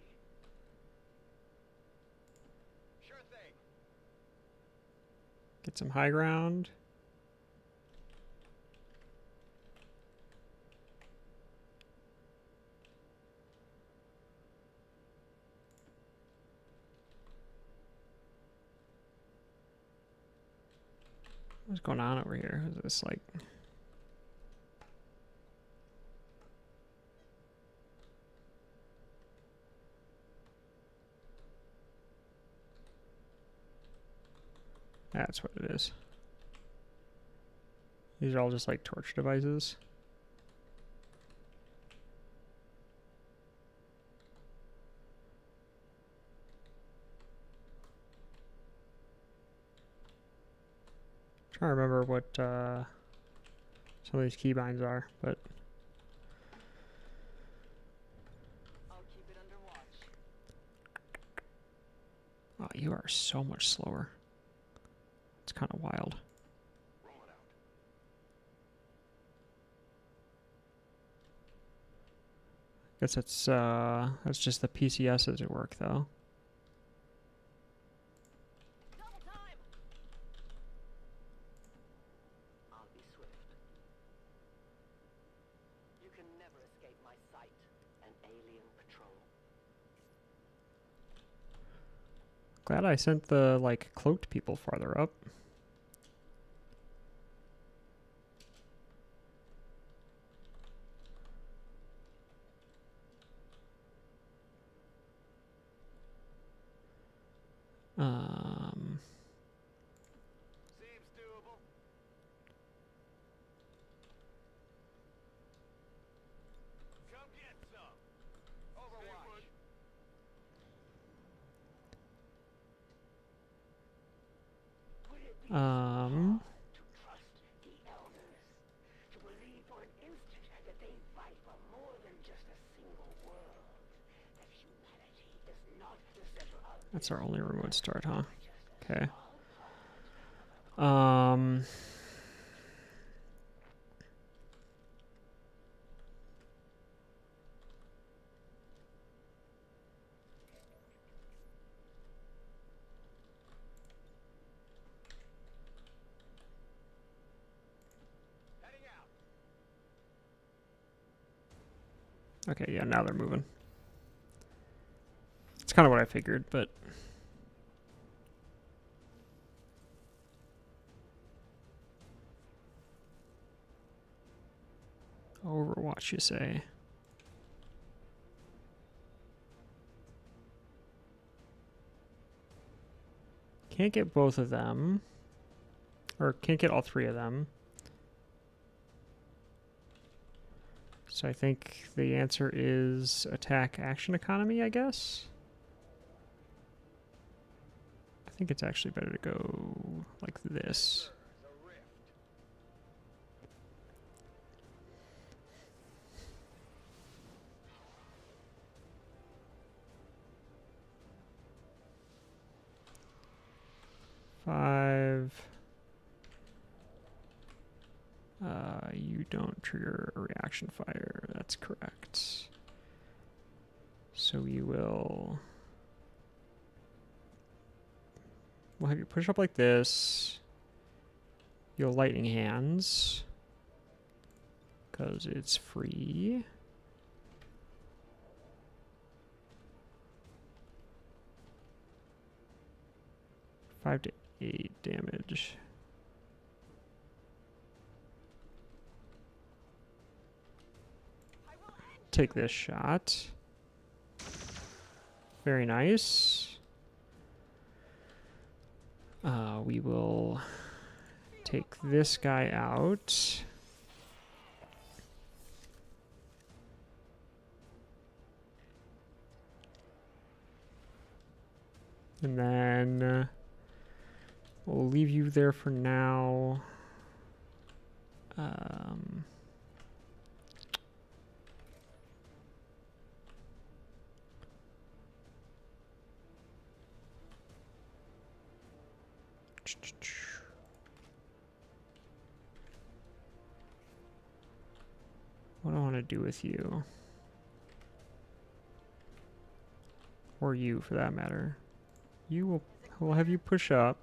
Sure thing. Get some high ground. What's going on over here? Is this like... That's what it is. These are all just like torch devices. Trying to remember what some of these keybinds are, but I'll keep it under watch. you are so much slower. It's kind of wild. Roll it out. Guess that's just the PCSs at work though. Double time! I'll be swift. You can never escape my sight. An alien patrol. Glad I sent the like cloaked people farther up. Seems doable. Come get some. Overwatch. Would it be Um, to trust the elders? To believe for an instant that they fight for more than just a single world? That humanity is not the center of that's our only remote start, huh? just a Okay. small part. Heading out. Okay, yeah, now they're moving. It's kind of what I figured, but Overwatch, you say? Can't get both of them. Or can't get all three of them. So I think the answer is attack action economy, I guess. I think it's actually better to go like this. There's a rift. Five. You don't trigger a reaction fire. That's correct. So we will... We'll have you push up like this. You'll lightning hands. Because it's free. Five to 8 damage. Take this shot. Very nice. We will take this guy out. And then we'll leave you there for now. What do I want to do with you? Or you, for that matter. We'll have you push up.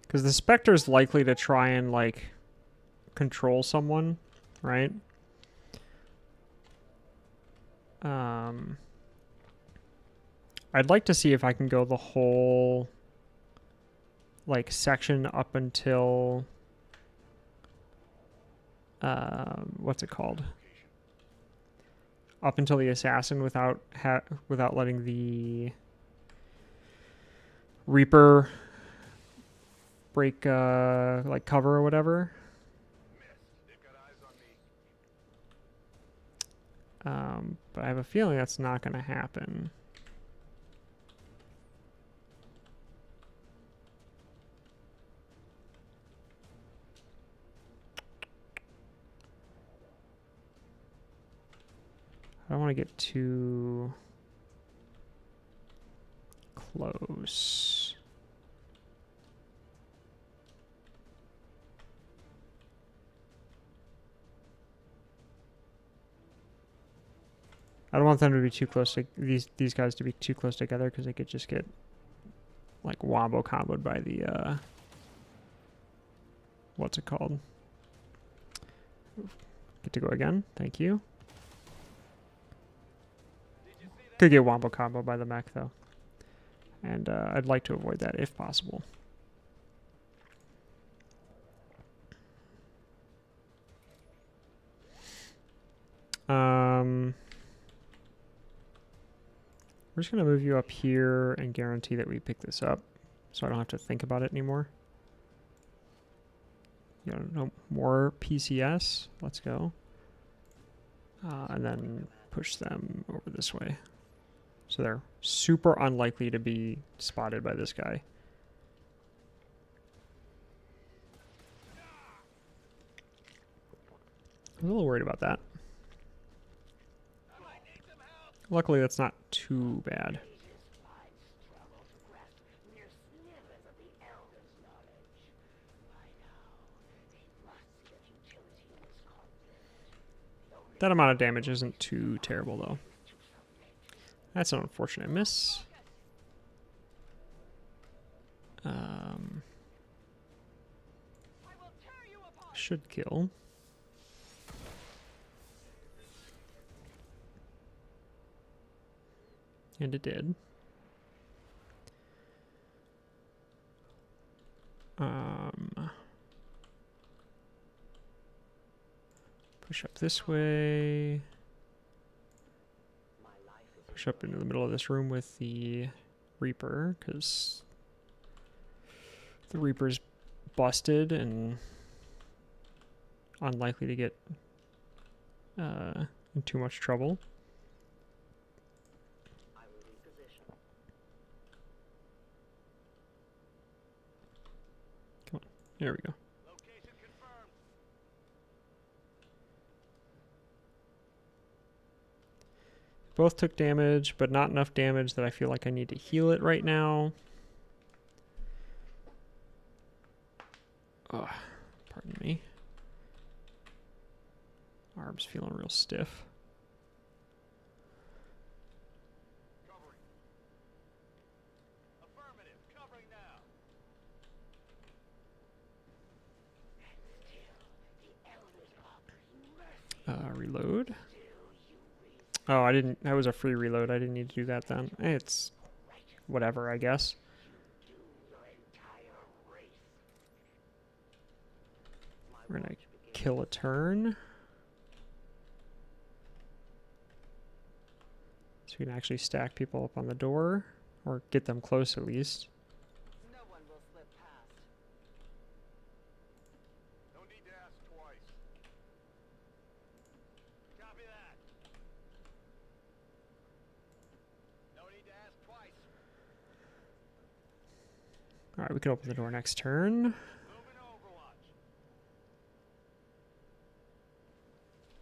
Because the Spectre's likely to try and, like, control someone, right? I'd like to see if I can go the whole, like, section up until... what's it called? Up until the assassin without letting the Reaper break like cover or whatever. They've got eyes on me. But I have a feeling that's not going to happen. don't want to get too close. I don't want them to be too close to these guys to be too close together because they could just get like wombo comboed by the what's it called? Get to go again. Thank you. Could get wombo combo by the mech though, and I'd like to avoid that if possible. We're just gonna move you up here and guarantee that we pick this up, so I don't have to think about it anymore. No more PCS. Let's go. And then push them over this way. So they're super unlikely to be spotted by this guy. I'm a little worried about that. Luckily, that's not too bad. That amount of damage isn't too terrible, though. That's an unfortunate miss. Should kill. And it did. Push up this way. Push up into the middle of this room with the Reaper, because the Reaper's busted and unlikely to get in too much trouble. Come on, there we go. Both took damage, but not enough damage that I feel like I need to heal it right now. Oh, pardon me. Arm's feeling real stiff. Covering. Affirmative. Covering now. Reload. Oh, I didn't. That was a free reload. I didn't need to do that then. It's whatever, I guess. We're gonna kill a turn. So we can actually stack people up on the door, or get them close at least. No one will slip past. No need to ask twice. Copy that. No need to ask twice. All right, we can open the door next turn. Moving to Overwatch.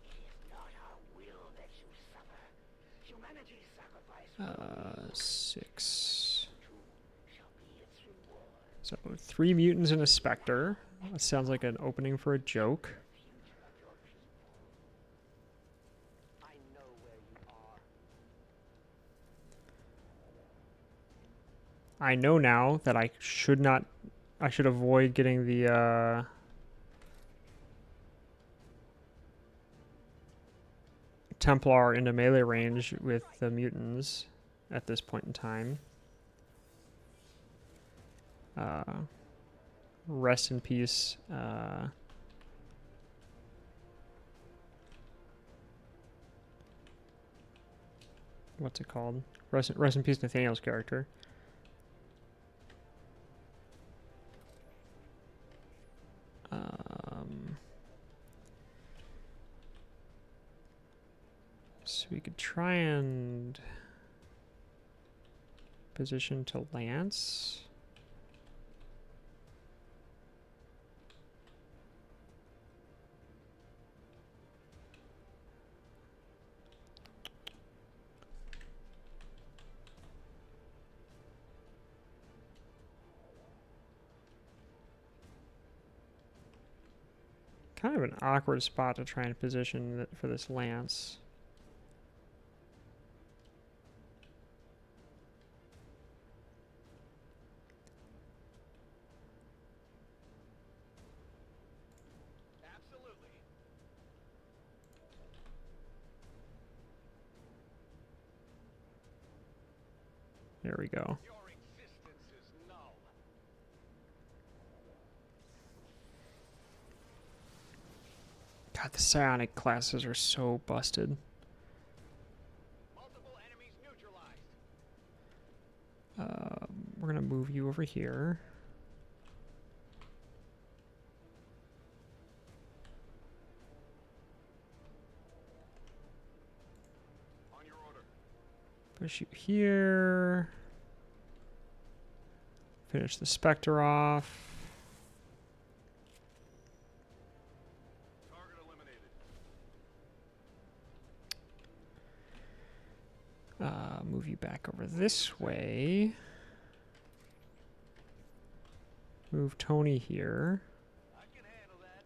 It is not our will that you suffer. Humanity's sacrifice 6. shall be its reward. So 3 mutants and a specter. That sounds like an opening for a joke. I know where you are. I know now that I should avoid getting the Templar into melee range with the mutants at this point in time. Rest in peace. What's it called? Rest in peace, Nathaniel's character. So we could try and position to Lance. Kind of an awkward spot to try and position for this lance. Absolutely. There we go. Your existence is null. God, the psionic classes are so busted. Multiple enemies neutralized. We're gonna move you over here. On your order. Push you here. Finish the Spectre off. Target eliminated. Move you back over this way. Move Tony here. I can handle that.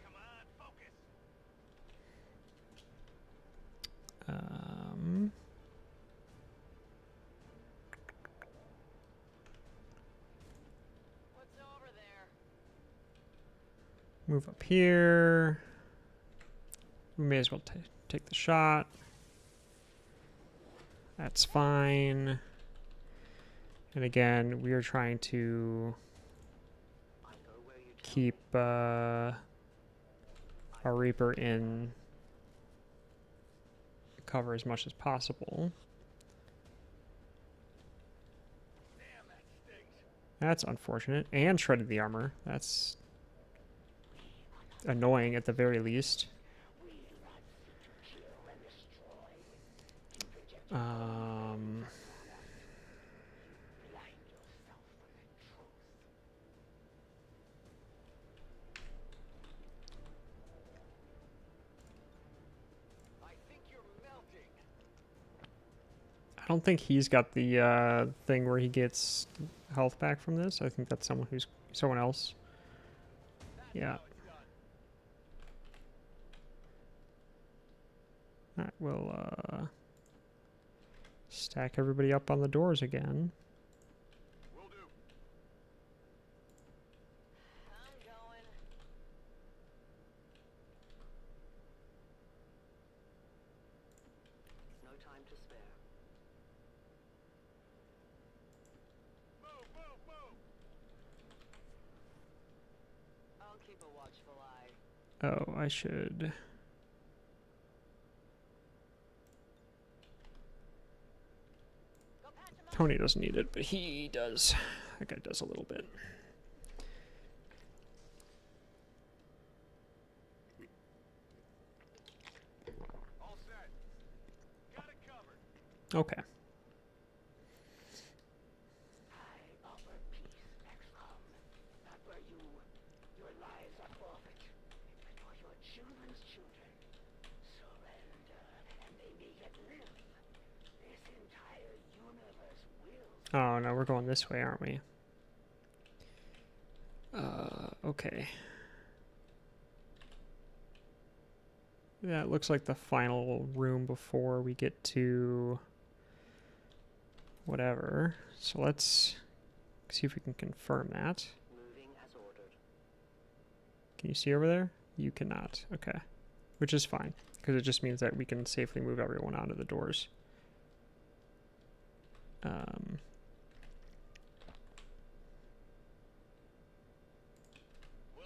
Come on, focus. What's over there? Move up here. We may as well take the shot. That's fine. And again, we are trying to I go where you tell keep our Reaper in cover as much as possible. Damn, that stings. That's unfortunate. And shredded the armor. That's annoying at the very least. I think you're melting. I don't think he's got the thing where he gets health back from this. I think that's someone else. That's Yeah. how it's done. Alright, we'll stack everybody up on the doors again. Will do. I'm going. no time to spare. Move, move, move. I'll keep a watchful eye. Oh, I should. Go patch him up. Tony doesn't need it, but he does. That guy does a little bit. All set. Got it covered. Okay. I offer peace, XCOM. Not where your lives are forfeit, but for your children's children. Surrender, and they may yet live. This entire universe will. Oh no, we're going this way, aren't we? Okay. That looks like the final room before we get to whatever. So let's see if we can confirm that. Moving as ordered. Can you see over there? You cannot. Okay. Which is fine, because it just means that we can safely move everyone onto the doors. Will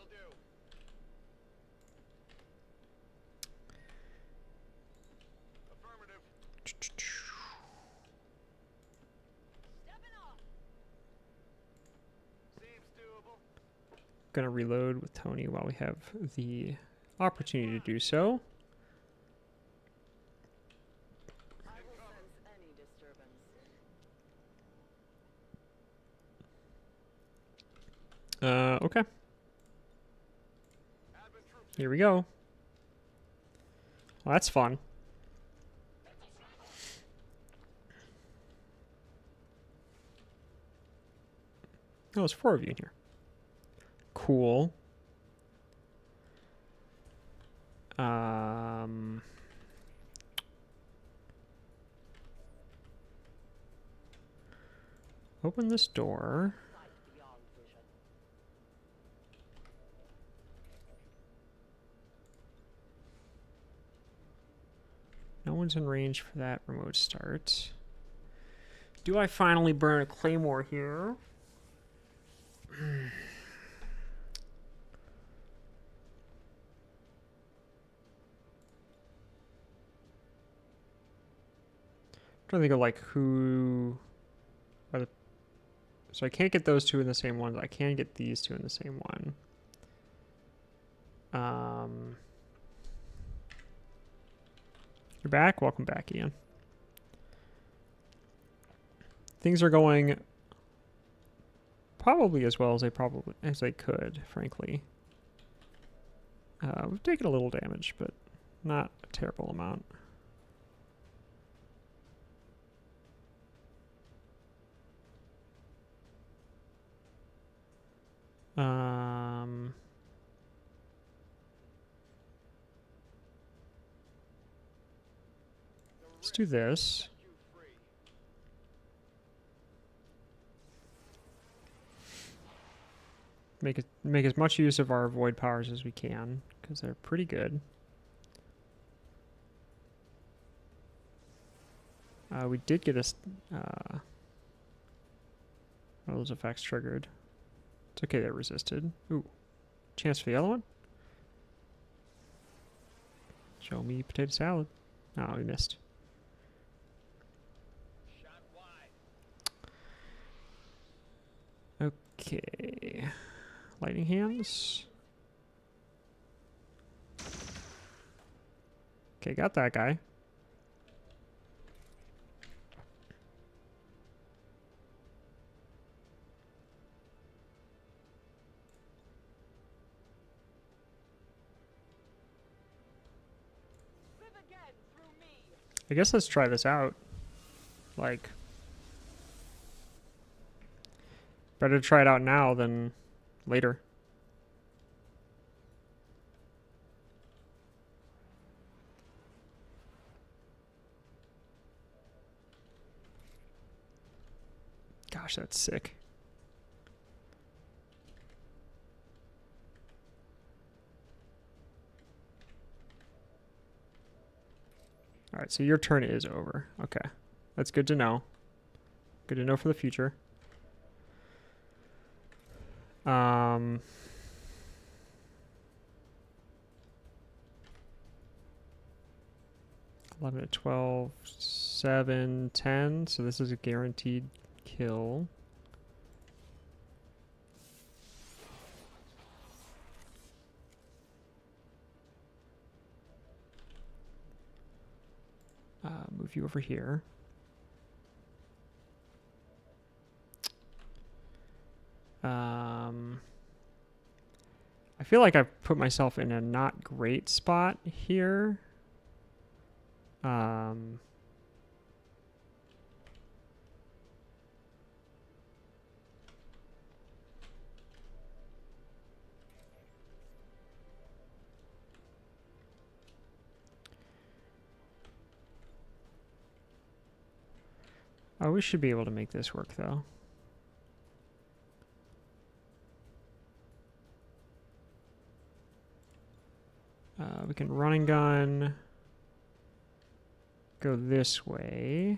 do. Affirmative. Stepping off. Seems doable. Gonna reload with Tony while we have the opportunity to do so. I will sense any disturbance. Okay. Advent troops. Here we go. Well, that's fun. Oh, there's 4 of you in here. Cool. Open this door. No one's in range for that remote start. Do I finally burn a claymore here? Trying to think of like who are the. So I can't get those 2 in the same one. I can get these 2 in the same one. You're back. Welcome back, Ian. Things are going probably as well as they could, frankly. We've taken a little damage, but not a terrible amount. Let's do this. Make as much use of our void powers as we can, because they're pretty good. We did get all those effects triggered. It's okay, they're resisted. Ooh, chance for the other one? Show me potato salad. Oh, we missed. Okay. Lightning hands. Okay, got that guy. I guess let's try this out. Like, better to try it out now than later. Gosh, that's sick. All right, so your turn is over. Okay, that's good to know. Good to know for the future. 11 to 12, 7, 10. So this is a guaranteed kill. Move you over here. I feel like I've put myself in a not great spot here. Oh, we should be able to make this work, though. We can run and gun. Go this way.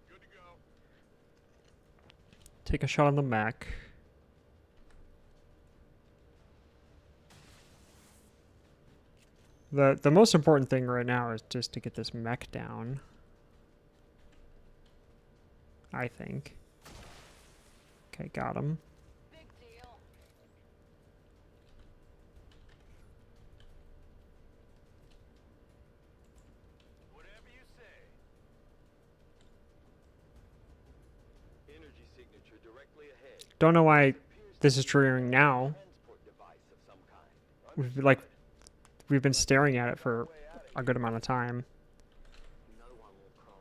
Good to go. Take a shot on the mech. The most important thing right now is just to get this mech down. I think. Okay, got him. Big deal. Whatever you say. Energy signature directly ahead. Don't know why this is triggering now. Transport device of some kind. We've been staring at it for a good amount of time. No one will cross.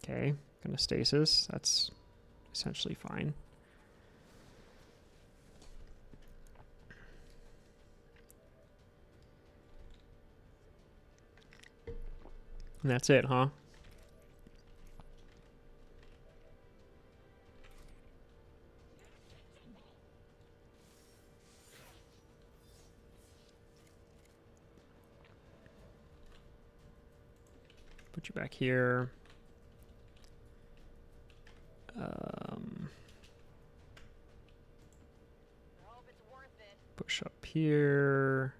Okay, Gonna stasis. That's essentially fine. And that's it, huh? Put you back here. Push up here.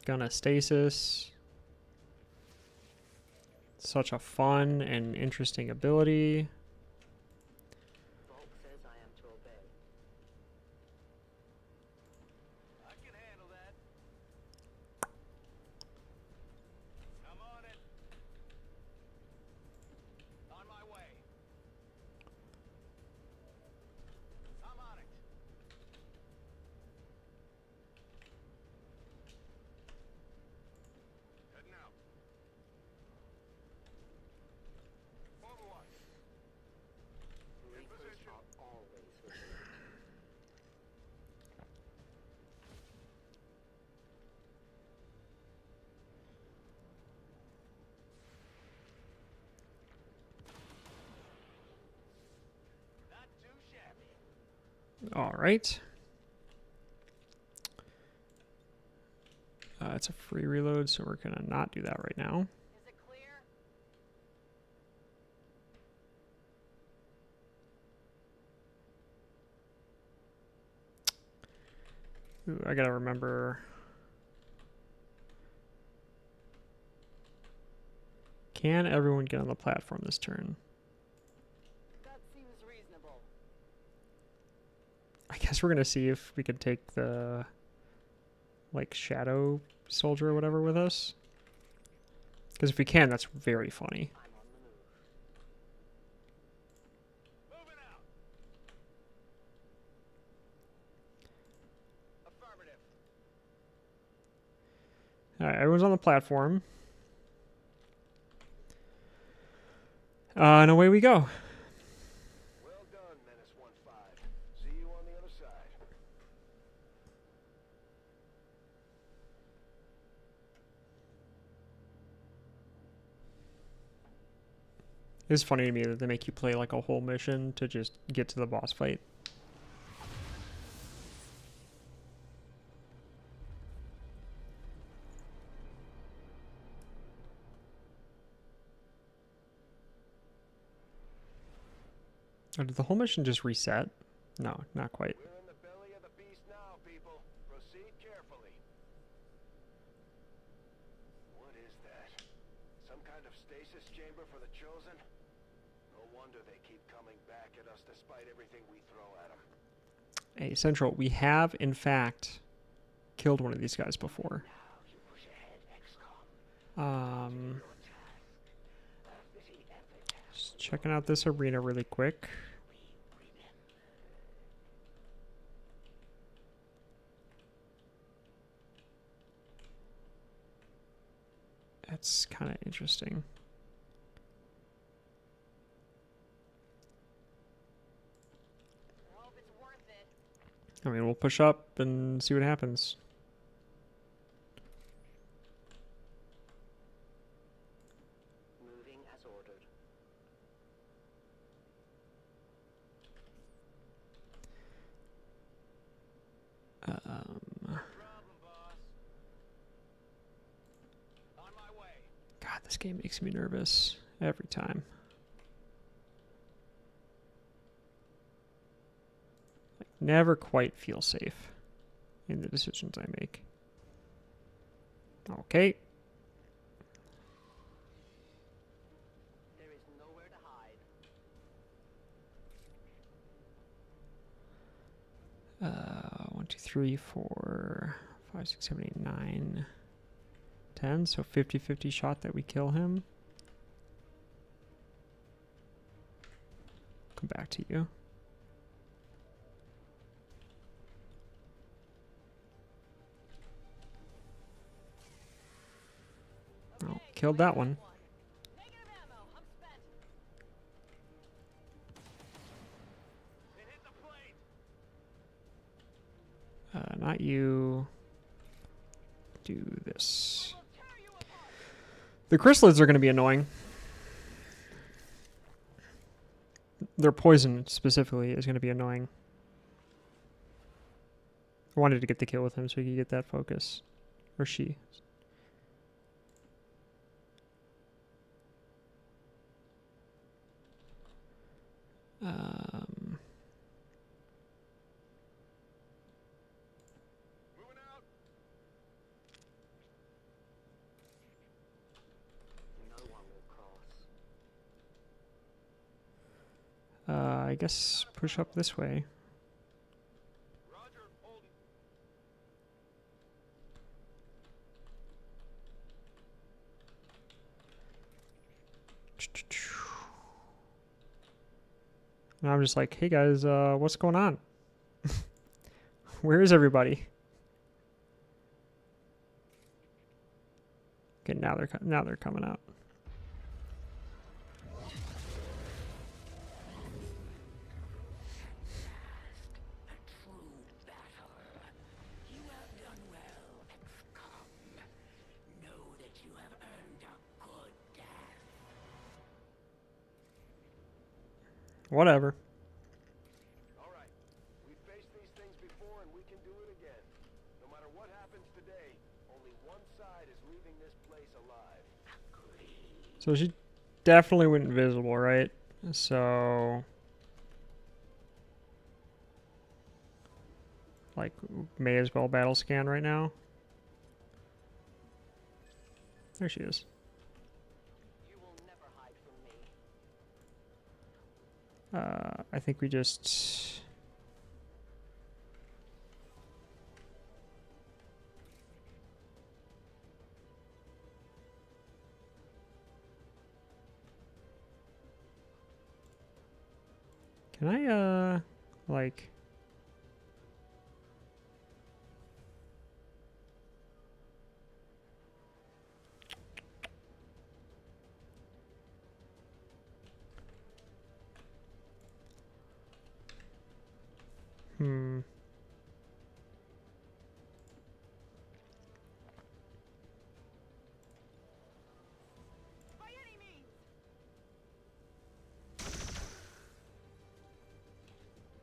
Gonna stasis. Such a fun and interesting ability. Volk says I am to obey. I can handle that. I'm on it. On my way. I'm on it. Heading out. Overwatch. In position. Always with me. Not too shabby. All right. It's a free reload, so we're gonna not do that right now. Is it clear? Ooh, I gotta remember. Can everyone get on the platform this turn? That seems reasonable. I guess we're gonna see if we can take the like shadow soldier or whatever with us. Because if we can, that's very funny. I'm on the move. Moving out. Affirmative. All right, everyone's on the platform. And away we go. Well done, Menace 1-5. See you on the other side. It's funny to me that they make you play like a whole mission to just get to the boss fight. Oh, did the whole mission just reset? No, not quite. We're in the belly of the beast now, people. Proceed carefully. What is that? Some kind of stasis chamber for the Chosen? No wonder they keep coming back at us despite everything we throw at them. Hey, Central, we have in fact killed one of these guys before. Now you push ahead, XCOM. Just checking out this arena really quick. That's kind of interesting. I hope it's worth it. I mean, we'll push up and see what happens. Moving as ordered. Problem, boss. On my way. God, this game makes me nervous every time. Like, never quite feel safe in the decisions I make. Okay. There is nowhere to hide. 1, 2, 3, 4, 5, 6, 7, 8, 9, 10. So 50-50 shot that we kill him. Come back to you. killed that one. Negative ammo. I'm spent. It hit the plate. Not you. Do this. We'll tear you apart. The chrysalids are going to be annoying. Their poison specifically is going to be annoying. I wanted to get the kill with him so he could get that focus. Or she. Moving out. No one will cross. I guess push up this way. Roger. Holding. And I'm just like, hey guys, what's going on? Where is everybody? Okay, now they're coming out. A true battle. You have done well, XCOM. Know that you have earned a good death. Whatever. All right. We've faced these things before, and we can do it again. No matter what happens today, only one side is leaving this place alive. So she definitely went invisible, right? So, like, may as well battle scan right now. There she is. You will never hide from me. I think we just... Can I, like... Hmm. By any means.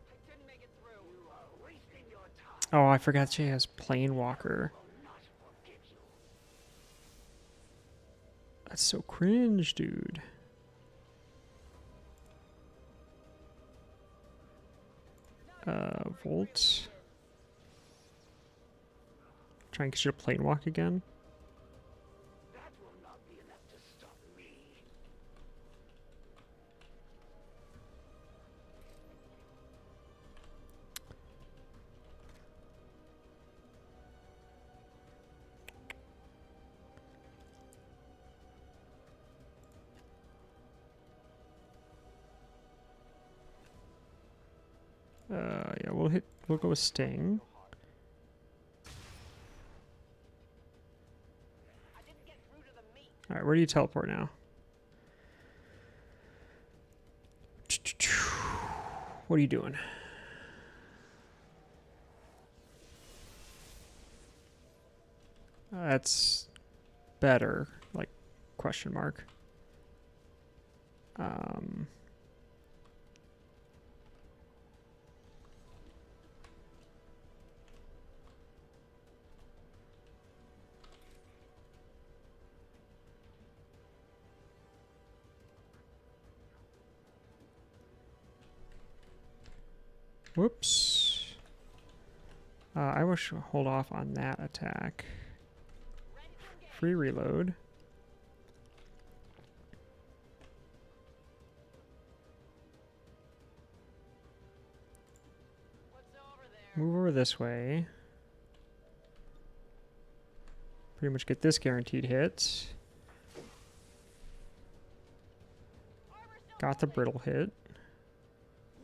I didn't make it through. You are wasting your time. Oh, I forgot she has Plane Walker. Will not forgive you. That's so cringe, dude. Volt. Try and get you to plane walk again. That will not be enough to stop me. Yeah, we'll go with Sting. I didn't get through to the meat. Alright, where do you teleport now? What are you doing? That's better, like, question mark. Whoops. I wish to hold off on that attack. Free reload. What's over there? Move over this way. Pretty much get this guaranteed hit. Armor still Got the brittle hit.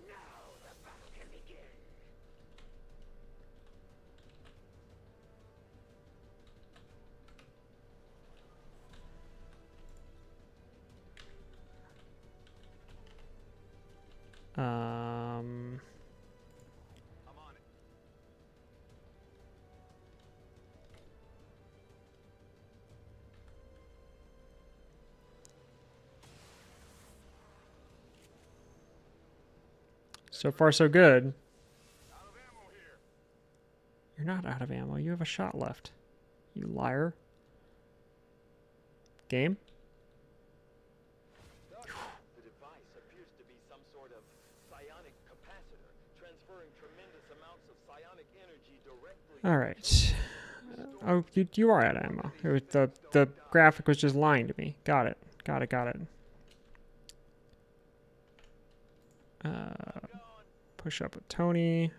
Now the battle can begin. I'm on it. So far, so good. Out of ammo here. You're not out of ammo. You have a shot left. You liar. Game? The device appears to be some sort of psionic capacitor, transferring tremendous amounts of psionic energy directly. All right. Oh, you are out of ammo. It was the graphic was just lying to me. Got it. Got it. Got it. Push up with Tony.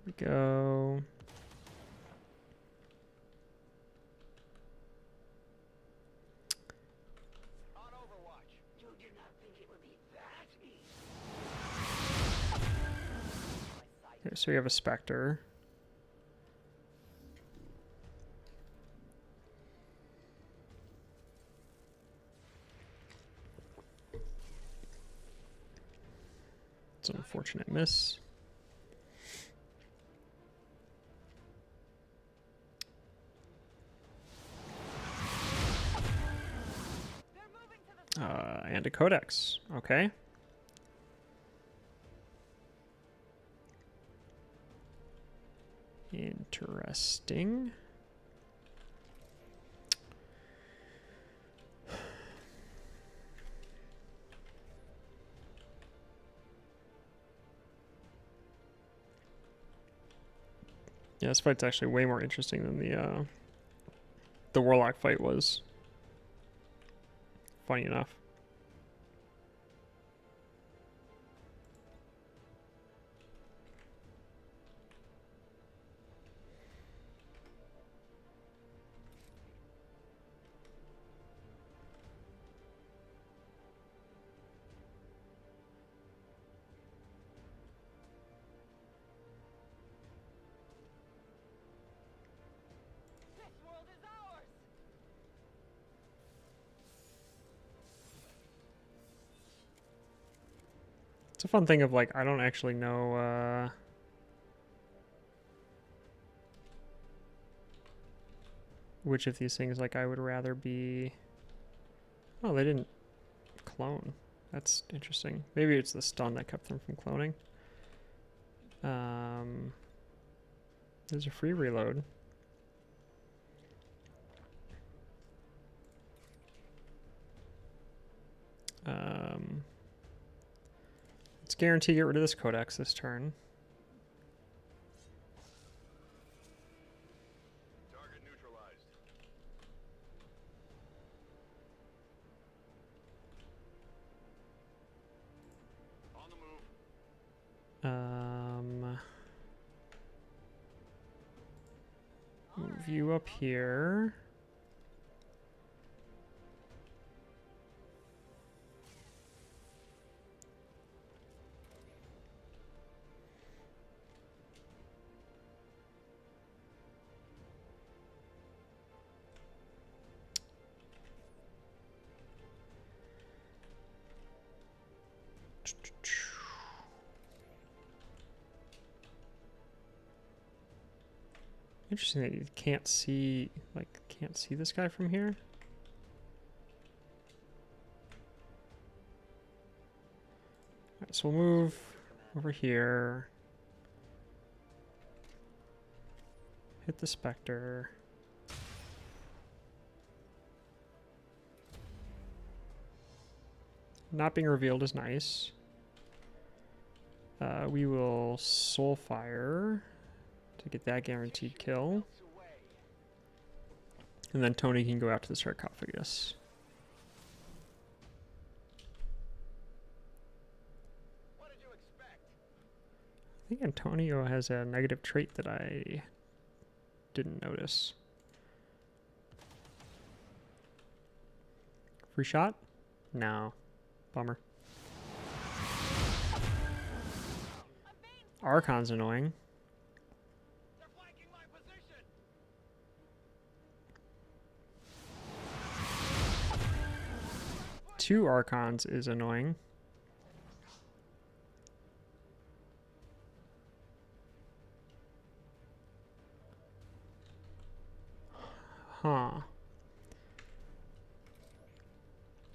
Here we go. On Overwatch. You did not think it would be that easy. Okay, so we have a Spectre. It's an unfortunate miss. And a Codex. Okay. Interesting. Yeah, this fight's actually way more interesting than the Warlock fight was. Funny enough. This world is ours! It's a fun thing of like, I don't actually know, which of these things like I would rather be. Oh, they didn't clone. That's interesting. Maybe it's the stun that kept them from cloning. There's a free reload. Let's guarantee get rid of this Codex this turn. Target neutralized. On the move. Move you up here. Interesting that you can't see this guy from here. Alright, so we'll move over here. Hit the Spectre. Not being revealed is nice. We will Soulfire to get that guaranteed kill. And then Tony can go out to the sarcophagus. What did you expect? I think Antonio has a negative trait that I didn't notice. Free shot? No. Bummer. Archon's annoying. They're flanking my position. 2 Archons is annoying. Huh.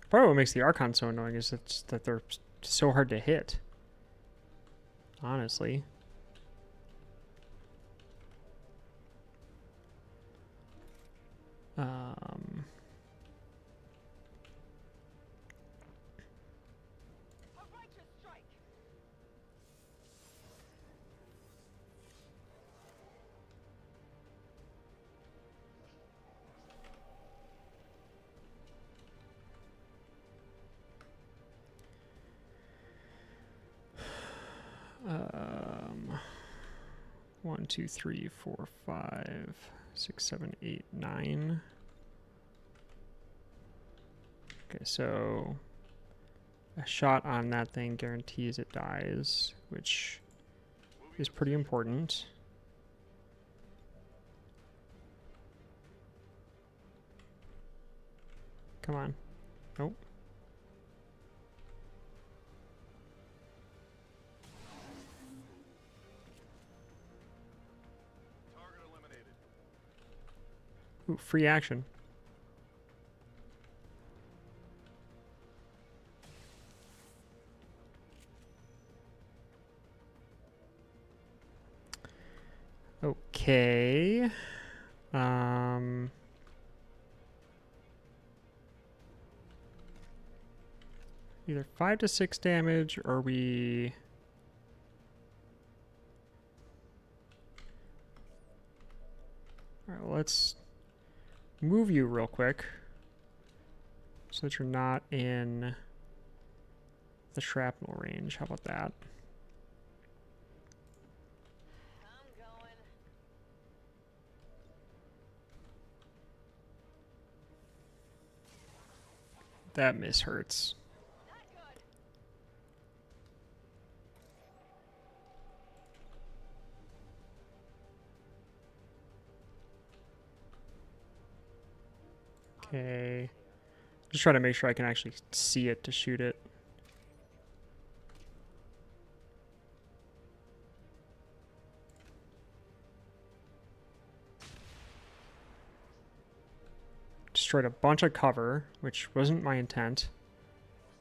Probably what makes the Archons so annoying is that they're so hard to hit. Honestly. Um, 1, 2, 3, 4, 5, 6, 7, 8, 9. Okay, so a shot on that thing guarantees it dies, which is pretty important. Come on. Nope. Target eliminated. Ooh, free action. Okay. Either 5 to 6 damage, or we... Alright, well, let's move you real quick so that you're not in the shrapnel range. How about that? That miss hurts. Okay. Just try to make sure I can actually see it to shoot it. Destroyed a bunch of cover, which wasn't my intent,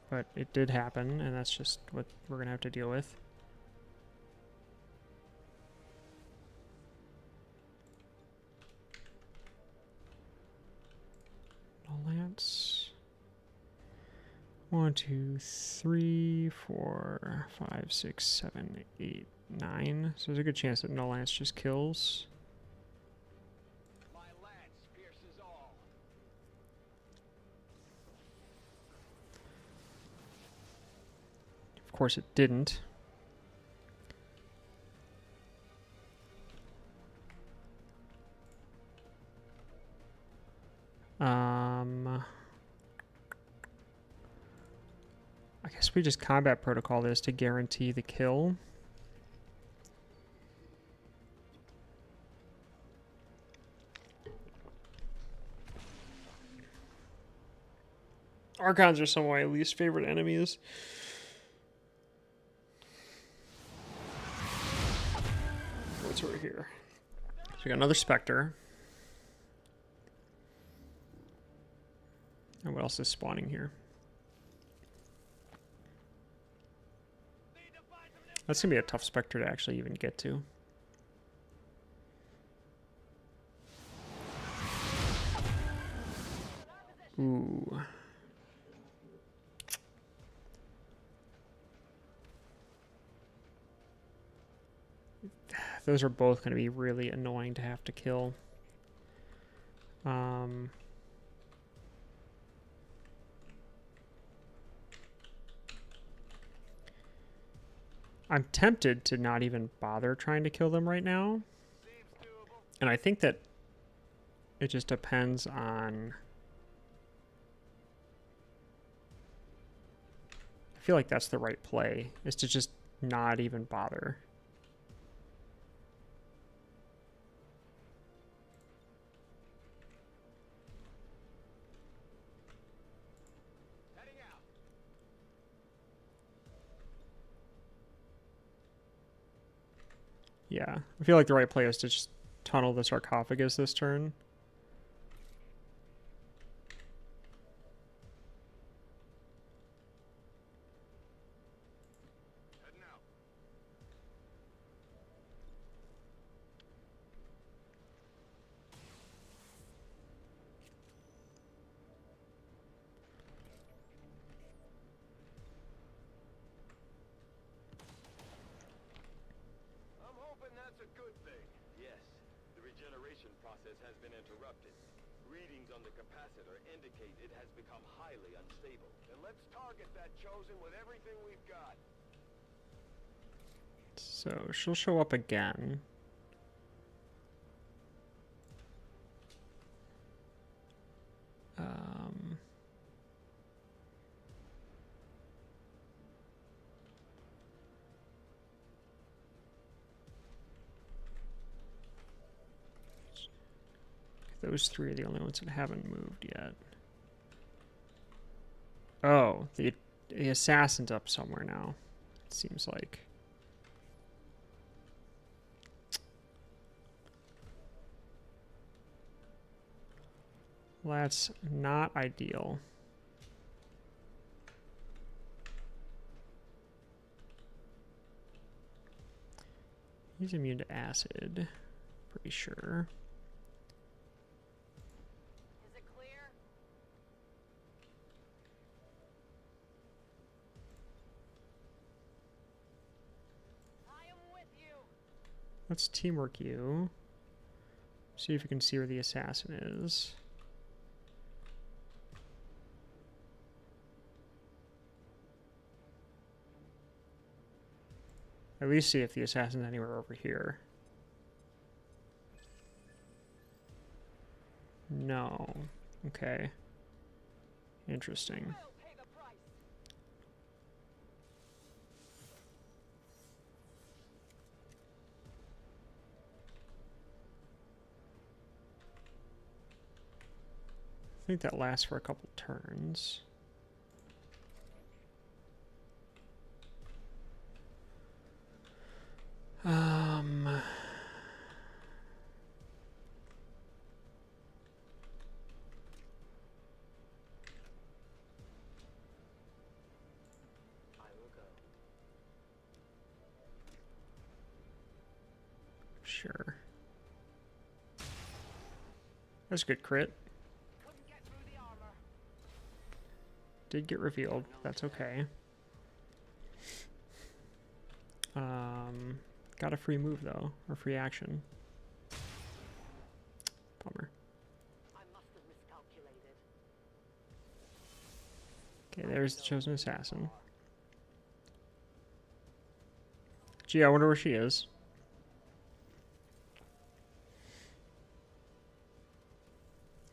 but it did happen, and that's just what we're gonna have to deal with. Lance. 1, 2, 3, 4, 5, 6, 7, 8, 9. So there's a good chance that no lance just kills. My lance pierces all. Of course, it didn't. I guess we just combat protocol this to guarantee the kill. Archons are some of my least favorite enemies. What's over here? So we got another Spectre. And what else is spawning here? That's gonna be a tough Spectre to actually even get to. Ooh. Those are both going to be really annoying to have to kill. I'm tempted to not even bother trying to kill them right now. And I think that it just depends on... I feel like that's the right play, is to just not even bother. Heading out. Yeah. I feel like the right play is to just tunnel the sarcophagus this turn. Heading out. I'm hoping that's a good thing. Yes, the regeneration process has been interrupted. Readings on the capacitor indicate it has become highly unstable. Then let's target that Chosen with everything we've got. So she'll show up again. Those three are the only ones that haven't moved yet. Oh, the assassin's up somewhere now. It seems like. Well, that's not ideal. He's immune to acid, pretty sure. Is it clear? I am with you. Let's teamwork you. See if we can see where the assassin is. At least see if the assassin's anywhere over here. No. Okay. Interesting. We'll pay the price. I think that lasts for a couple turns. I will go. Sure. That's a good crit. Couldn't get through the armor. Did get revealed. That's okay. Got a free move though, or free action. Bummer. I must have miscalculated. Okay, there's the chosen assassin. Gee, I wonder where she is.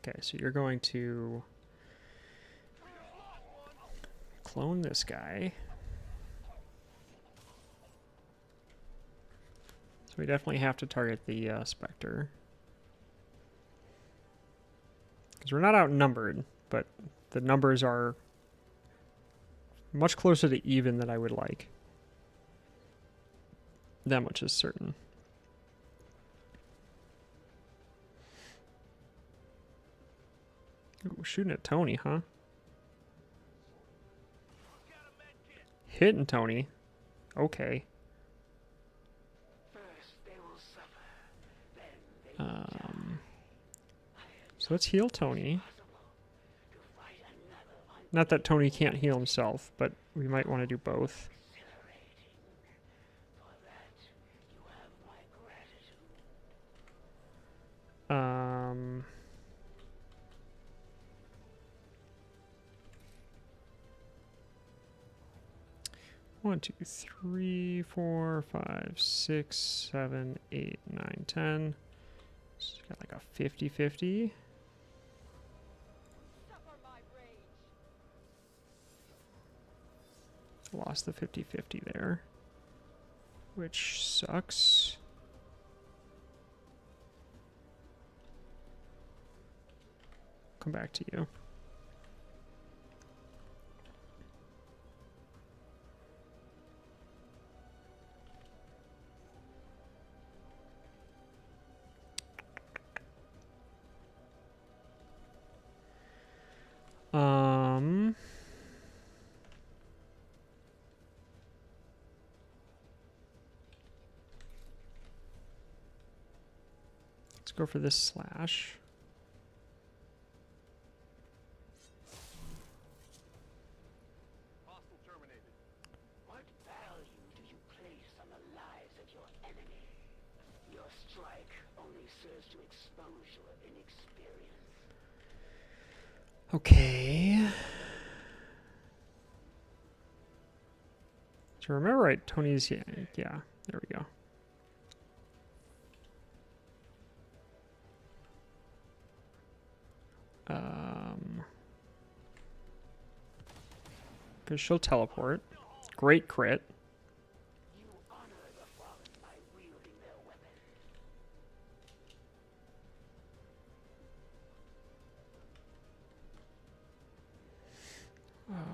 Okay, so you're going to clone this guy. So we definitely have to target the Spectre. Because we're not outnumbered, but the numbers are much closer to even than I would like. That much is certain. Ooh, shooting at Tony, huh? Hitting Tony. Okay. First they will suffer, then they will So let's heal Tony. to fight another Not that Tony can't heal himself, but we might want to do both. exhilarating. For that, you have my gratitude. 1, 2, 3, 4, 5, 6, 7, 8, 9, 10. So got like a 50-50. Suffer my rage. Lost the 50-50 there, which sucks. Come back to you. Let's go for this slash. Hostile terminated. What value do you place on the lives of your enemy? Your strike only serves to expose your inexperience. Okay. To remember right, Tony's, yeah, there we go. Because she'll teleport. Great crit. You honor the fallen by wielding their weapon.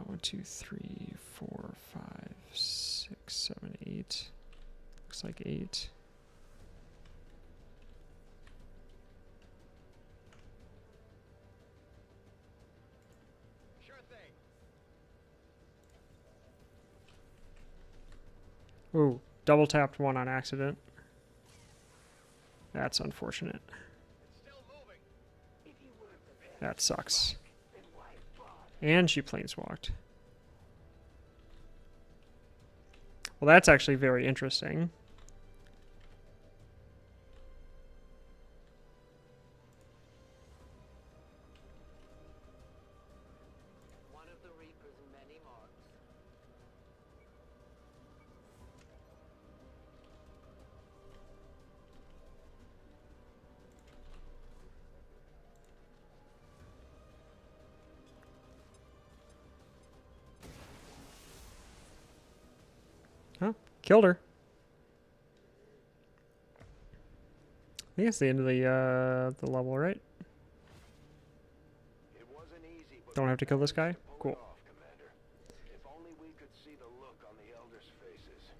1, 2, 3, 4, 5, 6, 7, 8. Looks like 8. Sure thing. Ooh, double tapped one on accident. That's unfortunate. It's still moving. If you weren't prepared, That sucks. then why bother? And she planeswalked. Well, that's actually very interesting. One of the Reaper's many marks. Huh? Killed her. I think it's the end of the level, right? It wasn't easy, but Don't have to kill this guy? we pulled Cool. it off, Commander. If only we could see the look on the elders' faces.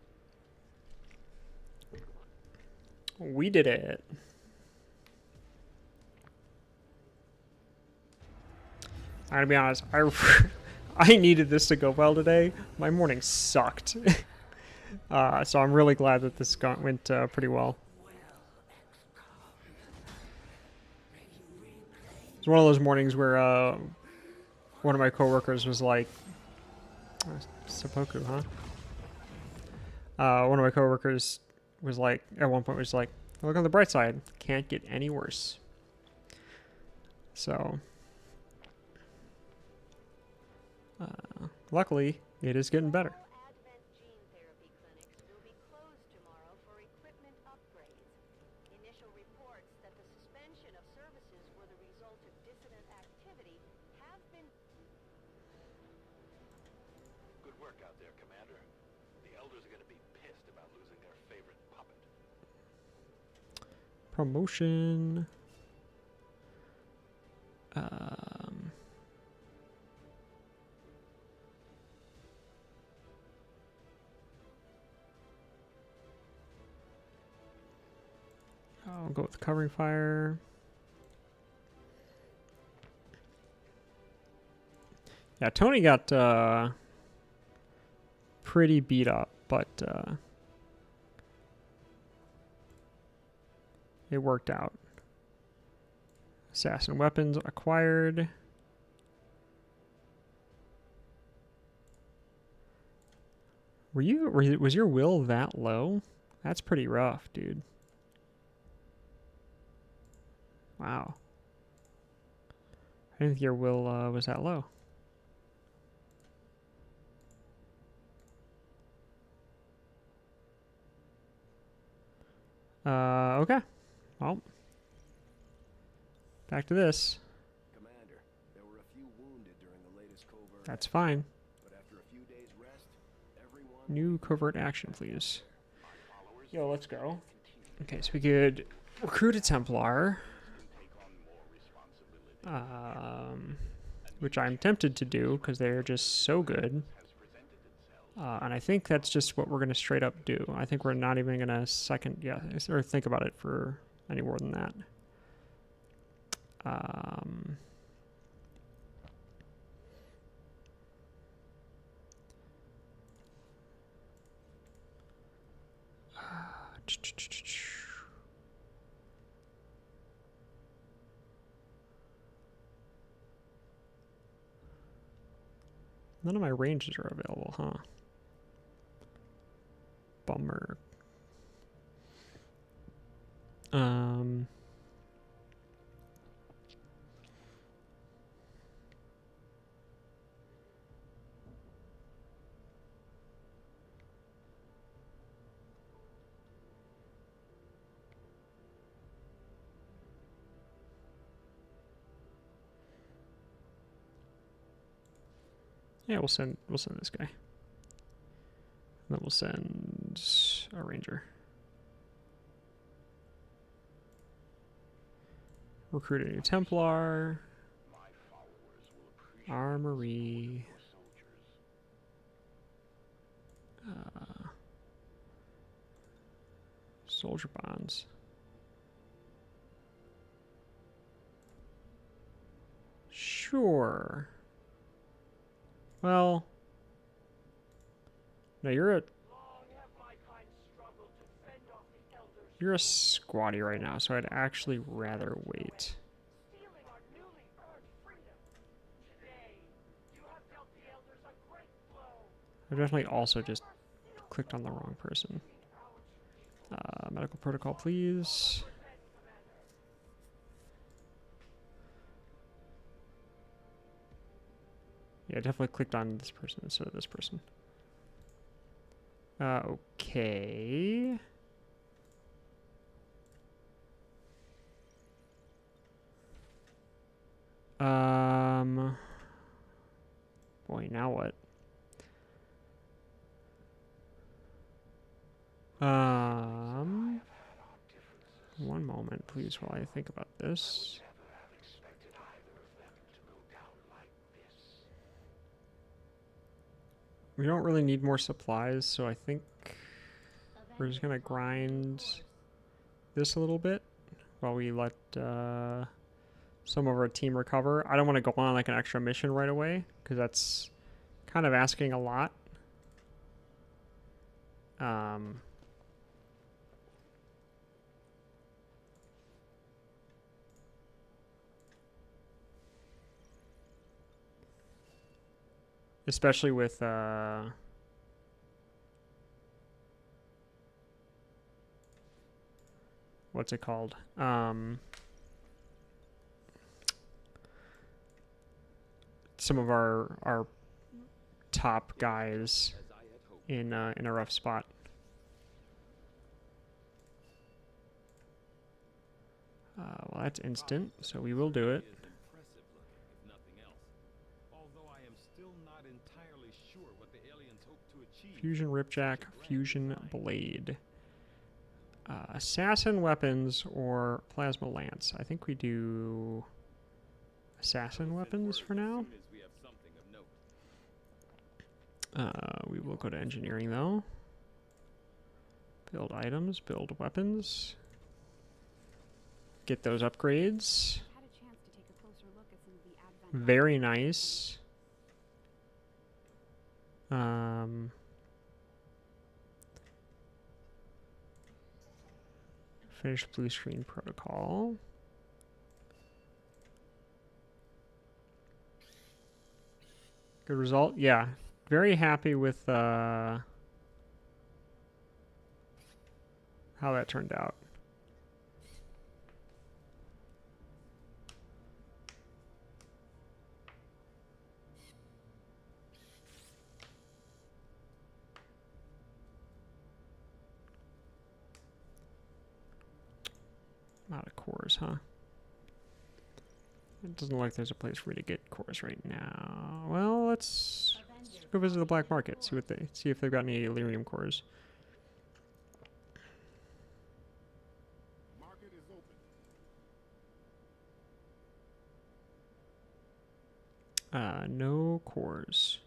We did it. I'm gonna be honest. I needed this to go well today. My morning sucked. So I'm really glad that this went pretty well. It's one of those mornings where one of my coworkers was like, "Seppuku, huh?" One of my coworkers was like, at one point, was like, "Look on the bright side. Can't get any worse." So, luckily, it is getting better. All Advent gene therapy clinics will be closed tomorrow for equipment upgrades. Initial reports that the suspension of services were the result of dissident activity have been... Good work out there, Commander. The elders are going to be pissed about losing their favorite puppet. Promotion. I'll go with covering fire. Yeah, Tony got pretty beat up, but it worked out. Assassin weapons acquired. Was your will that low? That's pretty rough, dude. Wow. I didn't think your will was that low. Okay. Well, back to this. Commander, there were a few wounded during the latest covert. That's fine. But after a few days rest, everyone New covert action, please. Yo, let's go. Okay, so we could recruit a Templar. Which I'm tempted to do because they're just so good. And I think that's just what we're going to straight up do. I think we're not even going to second guess or think about it for any more than that. None of my ranges are available, huh? Bummer. Yeah, we'll send this guy. And then we'll send a ranger. Recruit a new Templar. Armory. Soldier bonds. Sure. Well, no, you're a squatty right now, so I'd actually rather wait. I definitely also just clicked on the wrong person. Medical protocol, please. Yeah, I definitely clicked on this person instead of this person. Okay. Boy, now what? One moment, please, while I think about this. We don't really need more supplies, so I think we're just gonna grind this a little bit while we let some of our team recover. I don't want to go on like an extra mission right away because that's kind of asking a lot. Especially with what's it called? Some of our top guys in a rough spot. Well, that's instant, so we will do it. Fusion Ripjack, Fusion Blade. Assassin weapons or Plasma Lance. I think we do assassin weapons for now. We will go to engineering though. Build items, build weapons. Get those upgrades. Very nice. Finish blue screen protocol. Good result. Yeah, very happy with how that turned out. Out of cores, huh? It doesn't look like there's a place for me to get cores right now. Well, let's go visit the black market. See if they've got any Illyrium cores. Market is open. No cores.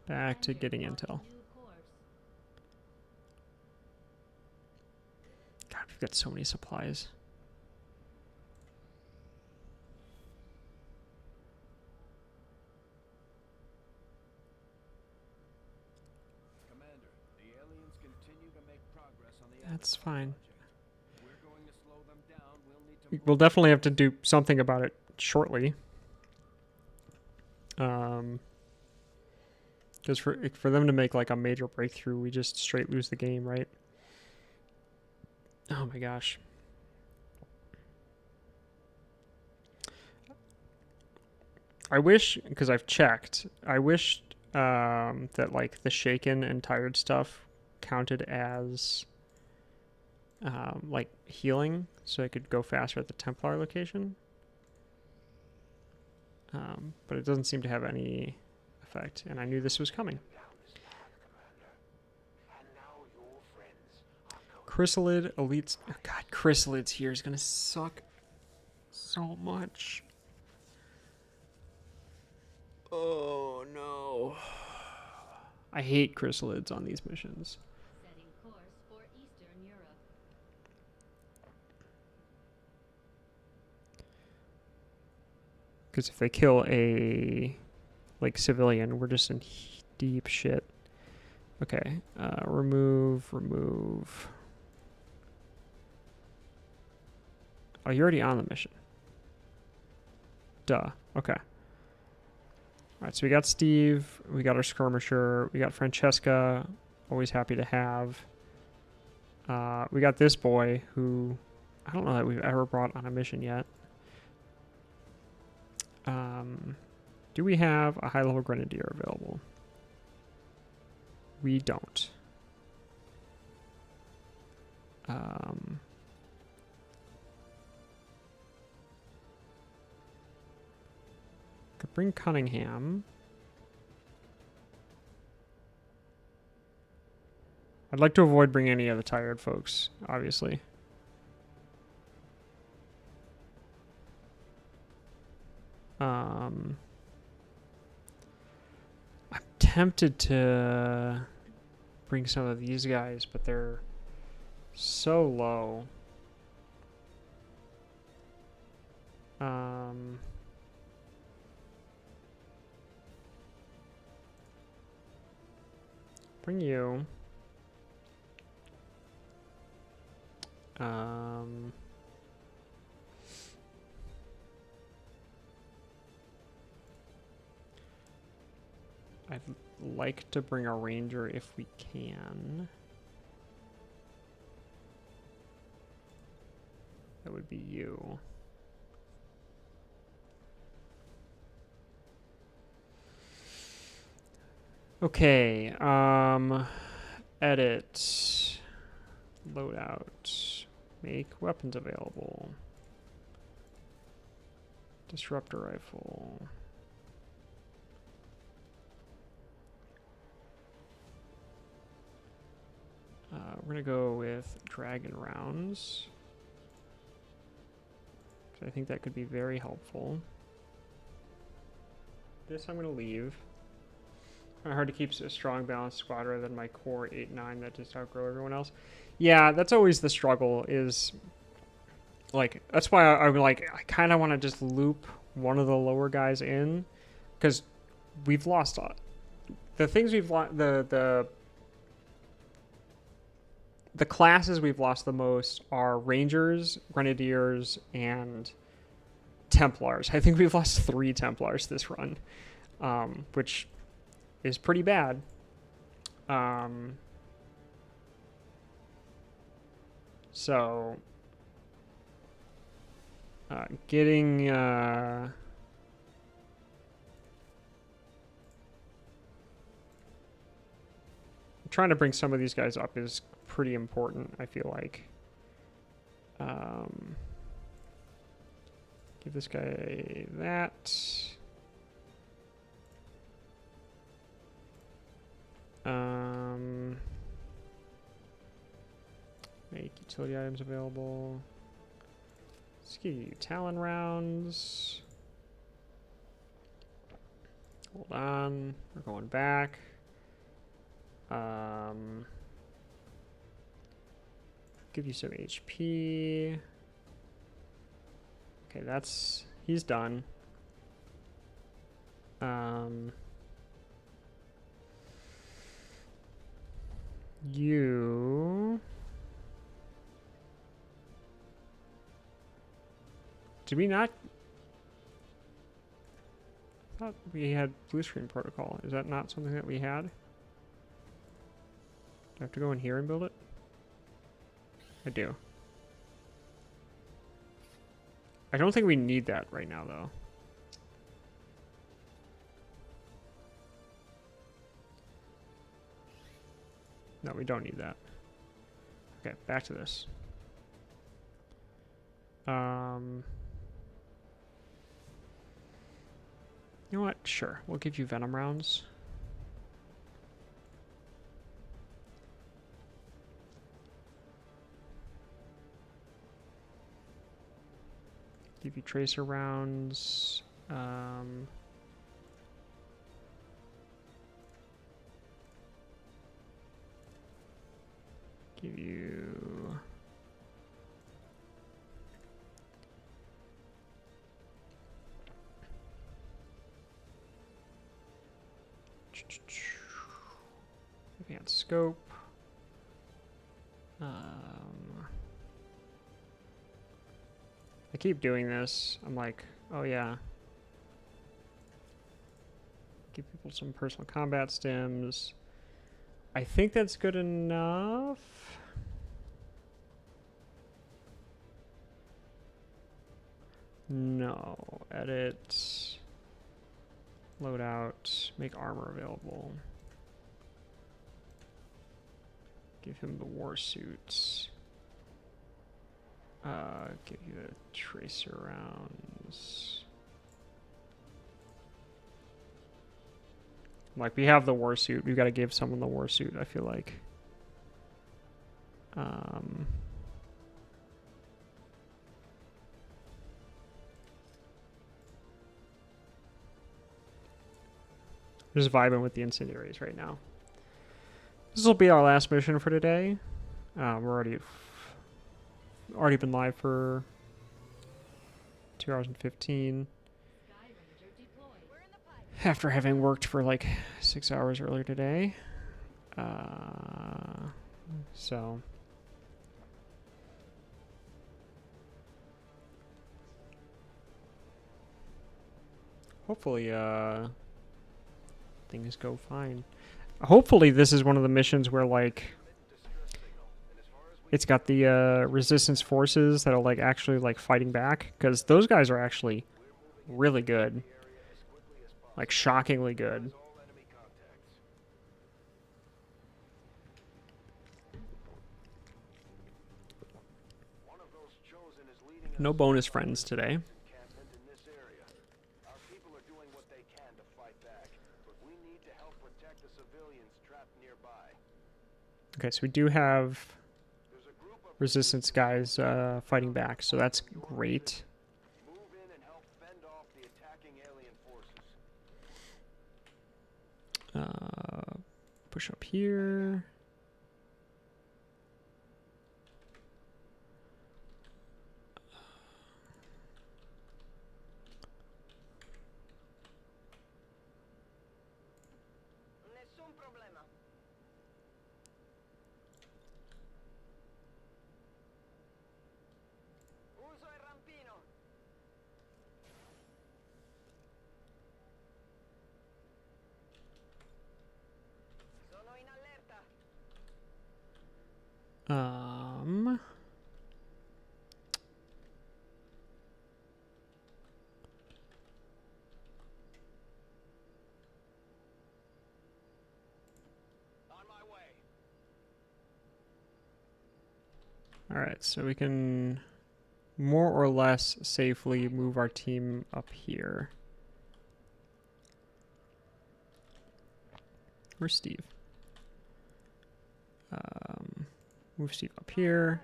Back to getting intel. God, we've got so many supplies. Commander, the aliens continue to make progress on the That's fine. If we're going to slow them down, we'll need to we'll definitely have to do something about it shortly. Because for them to make like a major breakthrough, we just straight lose the game, right? Oh my gosh. I wish, because I've checked, I wish that like the shaken and tired stuff counted as like healing, so I could go faster at the Templar location. But it doesn't seem to have any effect, and I knew this was coming. Chrysalid Elites. Oh God, Chrysalids here is gonna suck so much. Oh no. I hate chrysalids on these missions. Setting course for Eastern Europe. Because if they kill a like civilian, we're just in deep shit. Okay, remove. Oh, you're already on the mission. Duh. Okay. Alright, so we got Steve, we got our skirmisher, we got Francesca, always happy to have. We got this boy who I don't know that we've ever brought on a mission yet. Do we have a high-level grenadier available? We don't. Could bring Cunningham. I'd like to avoid bringing any of the tired folks, obviously. I'm tempted to bring some of these guys, but they're so low. Bring you. I'd like to bring a ranger if we can. That would be you. Okay, edit, loadout, make weapons available, disruptor rifle. We're gonna go with dragon rounds, because I think that could be very helpful. This I'm gonna leave. Kind of hard to keep a strong balanced squad rather than my core 8-9 that just outgrow everyone else. Yeah, that's always the struggle. Is like that's why I kind of want to just loop one of the lower guys in, because we've lost the things we've lost. The classes we've lost the most are Rangers, Grenadiers, and Templars. I think we've lost 3 Templars this run, which is pretty bad. So getting trying to bring some of these guys up is pretty important, I feel like. Give this guy that. Make utility items available. Let's give you Talon rounds. Hold on, we're going back. Give you some HP. Okay, he's done. You Did we not? I thought we had blue screen protocol. Is that not something that we had? Do I have to go in here and build it? I do. I don't think we need that right now, though. No, we don't need that. Okay, back to this. You know what? Sure, we'll give you venom rounds. Give you tracer rounds. Give you... advanced scope. I keep doing this. I'm like, oh yeah. Give people some personal combat stims. I think that's good enough. No. Edit. Loadout. Make armor available. Give him the war suits. Give you the tracer rounds. Like, we have the war suit. We've got to give someone the war suit, I feel like. Just vibing with the incendiaries right now. This will be our last mission for today. We're already been live for 2 hours and 15. After having worked for like 6 hours earlier today. So hopefully things go fine. Hopefully this is one of the missions where like it's got the resistance forces that are like actually like fighting back, because those guys are actually really good. Like shockingly good. No bonus friends today. Okay, so we do have resistance guys fighting back, so that's great. Push up here. Nessun problema. Uso il rampino. Sono in allerta. On my way. Alright, so we can more or less safely move our team up here. Where's Steve? Move Steve up here.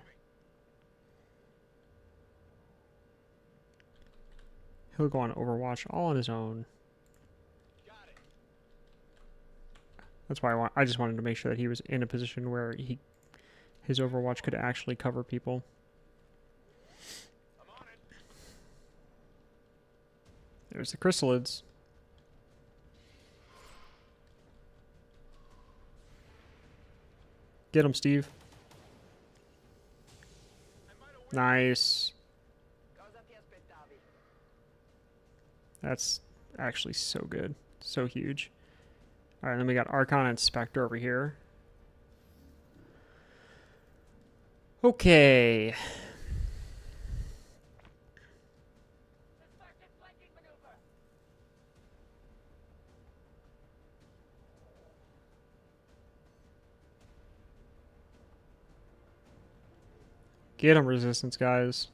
He'll go on Overwatch all on his own. That's why I just wanted to make sure that he was in a position where his Overwatch could actually cover people. I'm on it. There's the chrysalids. Get him, Steve. Nice. Cosa ti aspettavi? That's actually so good. So huge. Alright, then we got Archon and Spectre over here. Okay. Get him, Resistance, guys.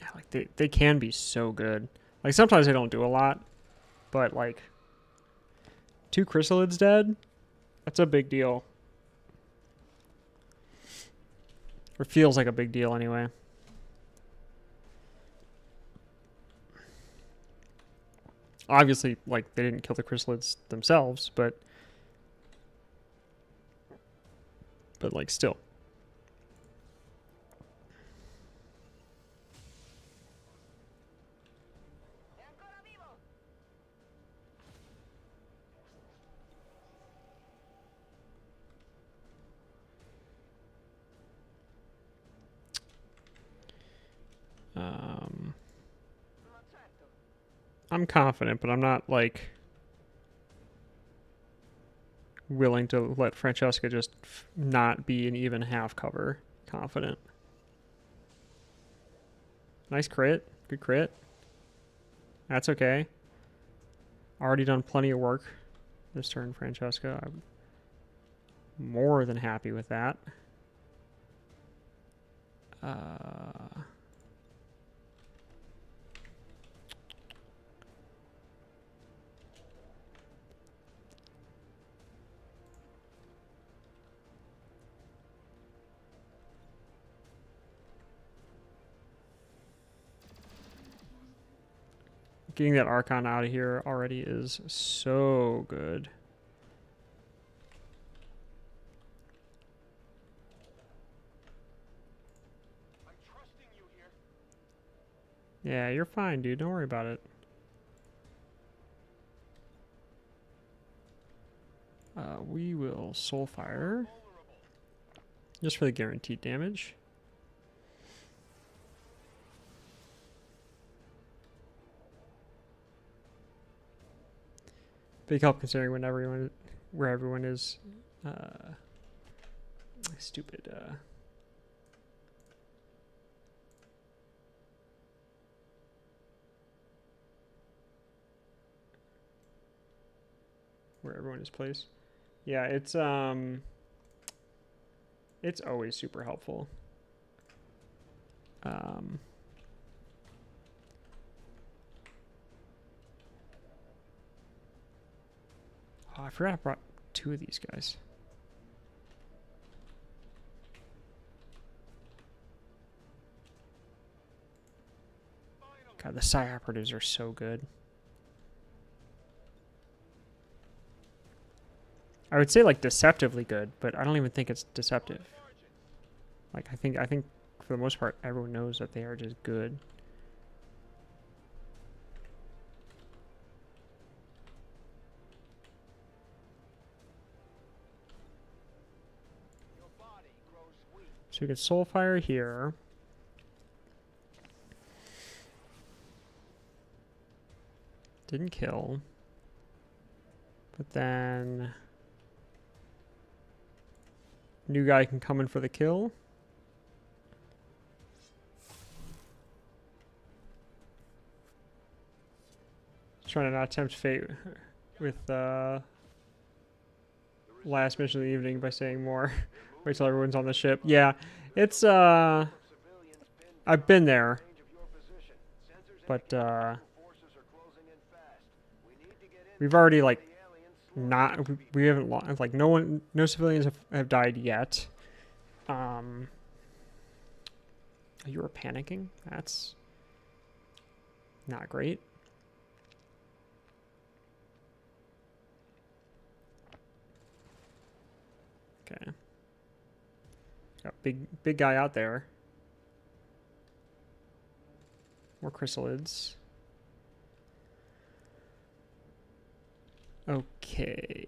Yeah, like they can be so good. Like sometimes they don't do a lot, but like 2 Chrysalids dead, that's a big deal. Or feels like a big deal anyway. Obviously, like they didn't kill the Chrysalids themselves, but like still. I'm confident, but I'm not like willing to let Francesca just not be an even half cover. Confident. Nice crit. Good crit. That's okay. Already done plenty of work this turn, Francesca. I'm more than happy with that. Getting that Archon out of here already is so good. I'm trusting you here. Yeah, you're fine, dude. Don't worry about it. We will Soulfire. Just for the guaranteed damage. Big help considering where everyone is. Stupid. Where everyone is placed. Yeah, it's always super helpful. Oh, I forgot I brought 2 of these guys. God, the Psi Operatives are so good. I would say like deceptively good, but I don't even think it's deceptive. Like I think for the most part everyone knows that they are just good. So we get Soulfire here. Didn't kill. But then new guy can come in for the kill. Trying to not tempt fate with last mission of the evening by saying more. Wait till everyone's on the ship. Yeah, it's I've been there, but we've already like not we haven't lost, like no civilians have died yet. You were panicking. That's not great. Okay. Got big guy out there. More chrysalids. Okay.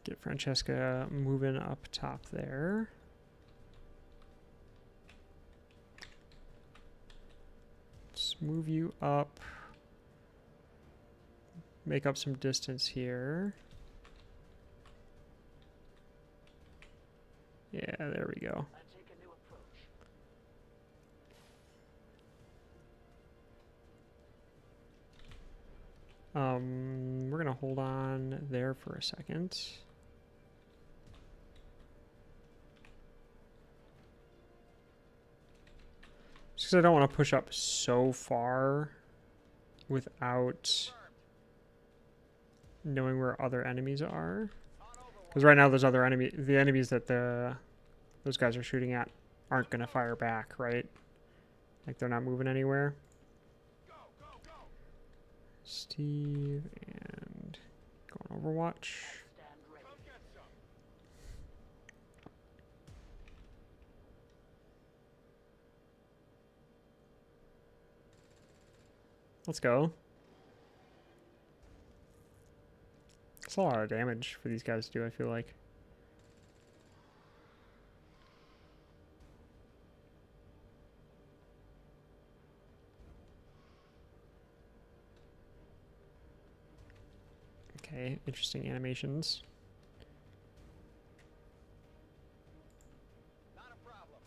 Get Francesca moving up top there. Let's move you up. Make up some distance here. Yeah, there we go. I take a new approach. We're gonna hold on there for a second. Just because I don't want to push up so far without knowing where other enemies are. Because right now, the enemies that those guys are shooting at aren't gonna fire back, right? Like they're not moving anywhere. Steve and going Overwatch. Stand ready. Let's go. That's a lot of damage for these guys to do, I feel like. Okay, interesting animations. Not a problem.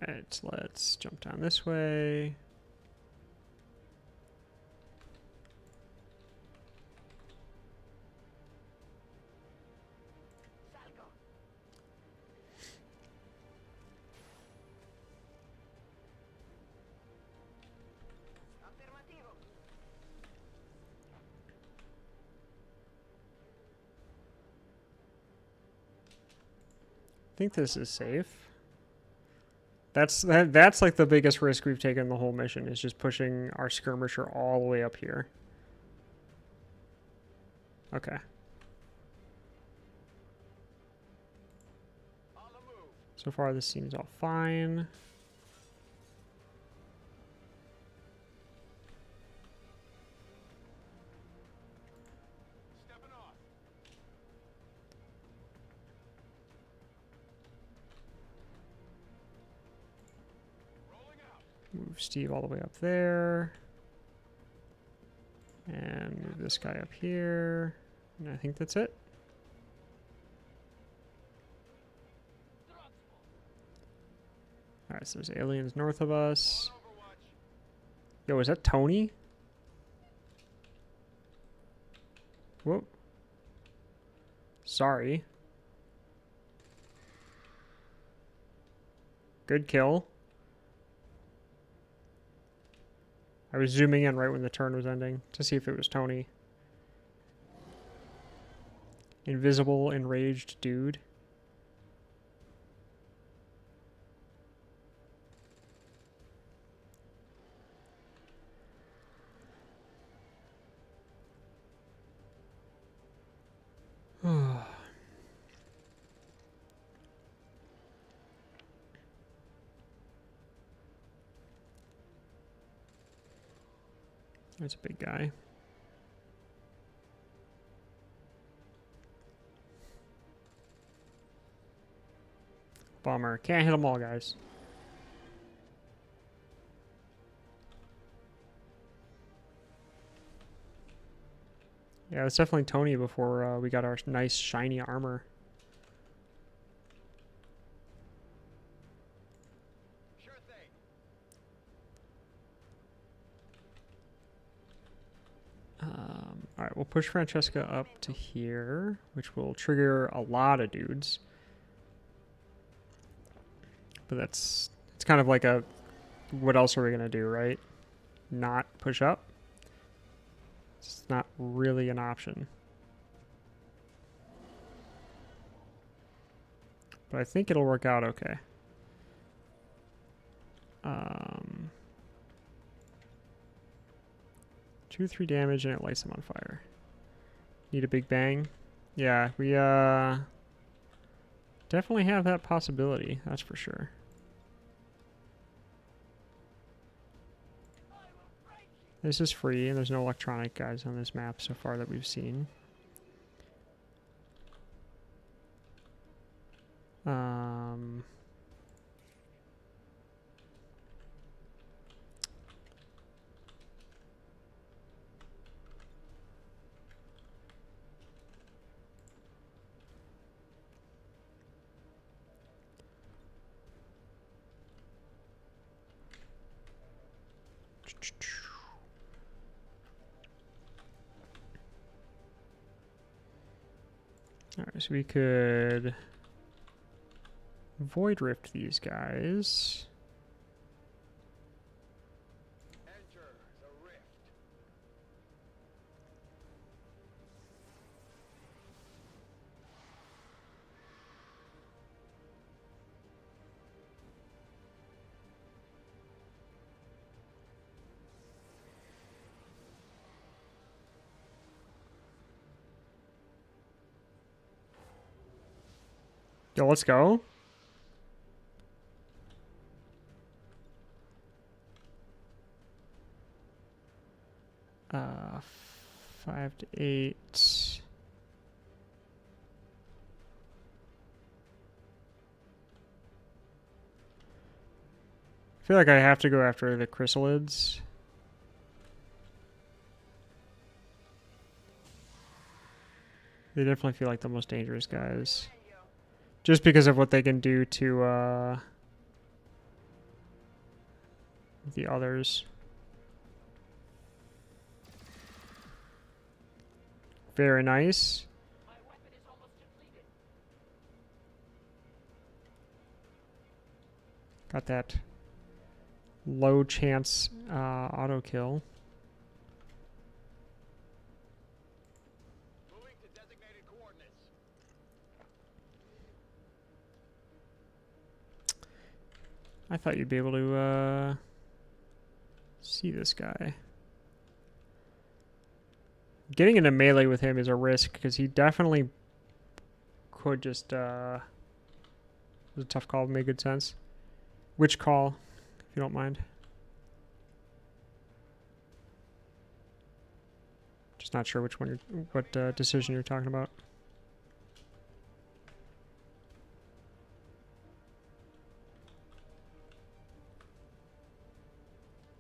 Alright, let's jump down this way. Salgo. Afirmativo. I think this is safe. That's like the biggest risk we've taken the whole mission, is just pushing our skirmisher all the way up here. Okay. On the move. So far this seems all fine. Stepping off. Rolling out. Move Steve all the way up there. And move this guy up here. And I think that's it. Alright, so there's aliens north of us. On Overwatch. Yo, is that Tony? Whoop. Sorry. Good kill. I was zooming in right when the turn was ending to see if it was Tony. Invisible, enraged dude. That's a big guy. Bummer. Can't hit them all, guys. Yeah, it's definitely Tony before we got our nice shiny armor. Sure thing. Alright, we'll push Francesca up to here, which will trigger a lot of dudes. But it's kind of like a, what else are we going to do, right? Not push up? It's not really an option. But I think it'll work out okay. 2-3 damage and it lights them on fire. Need a big bang. Yeah, we definitely have that possibility. That's for sure. This is free, and there's no electronic guys on this map so far that we've seen. Alright, so we could void rift these guys. Enter the rift. Yo, let's go. Uh, 5 to 8. I feel like I have to go after the chrysalids. They definitely feel like the most dangerous guys. Just because of what they can do to the others. Very nice. Got that low chance auto kill. Moving to designated coordinates. I thought you'd be able to see this guy. Getting into melee with him is a risk because he definitely could just it was a tough call, made good sense. Which call, if you don't mind? Just not sure which one what decision you're talking about.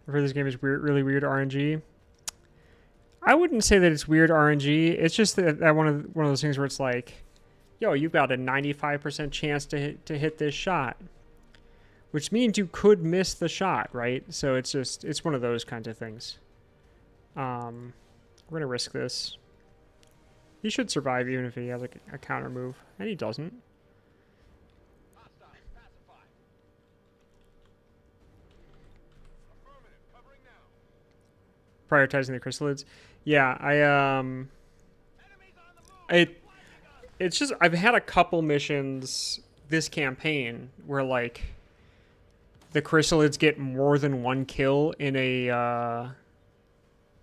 I've heard this game is weird, really weird RNG. I wouldn't say that it's weird RNG. It's just that one of those things where it's like, yo, you've got a 95% chance to hit this shot, which means you could miss the shot, right? So it's one of those kinds of things. We're gonna risk this. He should survive even if he has a counter move, and he doesn't. Hostile pacified. Affirmative. Covering now. Prioritizing the chrysalids. Yeah, Enemies on the move. it's just I've had a couple missions this campaign where like the chrysalids get more than one kill in a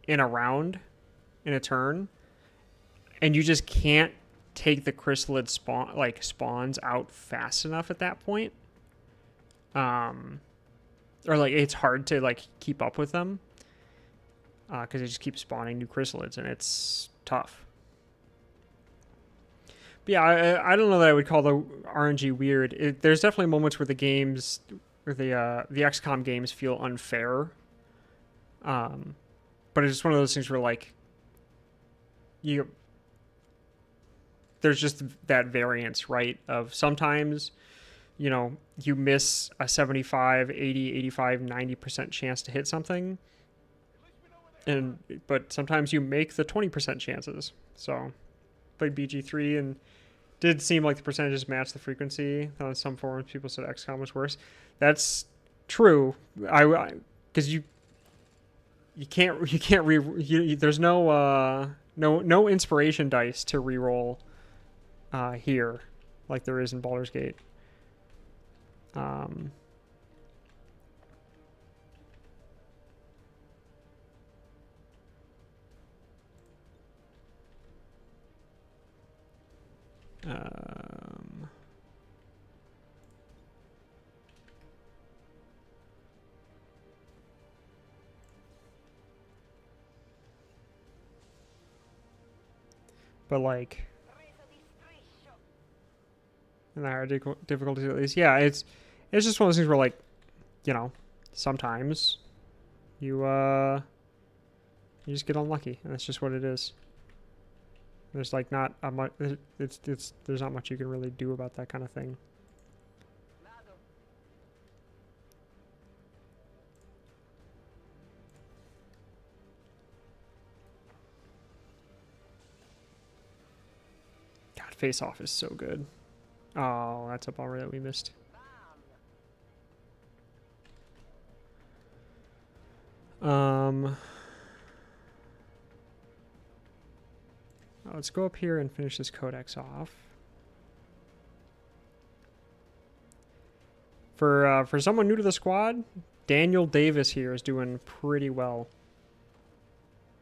round, in a turn, and you just can't take the chrysalid spawns out fast enough at that point. Or like it's hard to like keep up with them. Because they just keep spawning new chrysalids, and it's tough. But yeah, I don't know that I would call the RNG weird. There's definitely moments where the games, where the XCOM games feel unfair. But it's just one of those things where like there's just that variance, right? Of sometimes, you miss a 75, 80, 85, 90% chance to hit something. But sometimes you make the 20% chances. So played BG3 and did seem like the percentages match the frequency. On some forums, people said XCOM was worse. That's true. Because you can't there's no inspiration dice to reroll here like there is in Baldur's Gate. Um, but like, in the higher difficulties at least, yeah, it's just one of those things where like, you know, sometimes you just get unlucky, and that's just what it is. There's like not a much. There's not much you can really do about that kind of thing. God, Face Off is so good. Oh, that's a bummer that we missed. Let's go up here and finish this codex off. For someone new to the squad, Daniel Davis here is doing pretty well.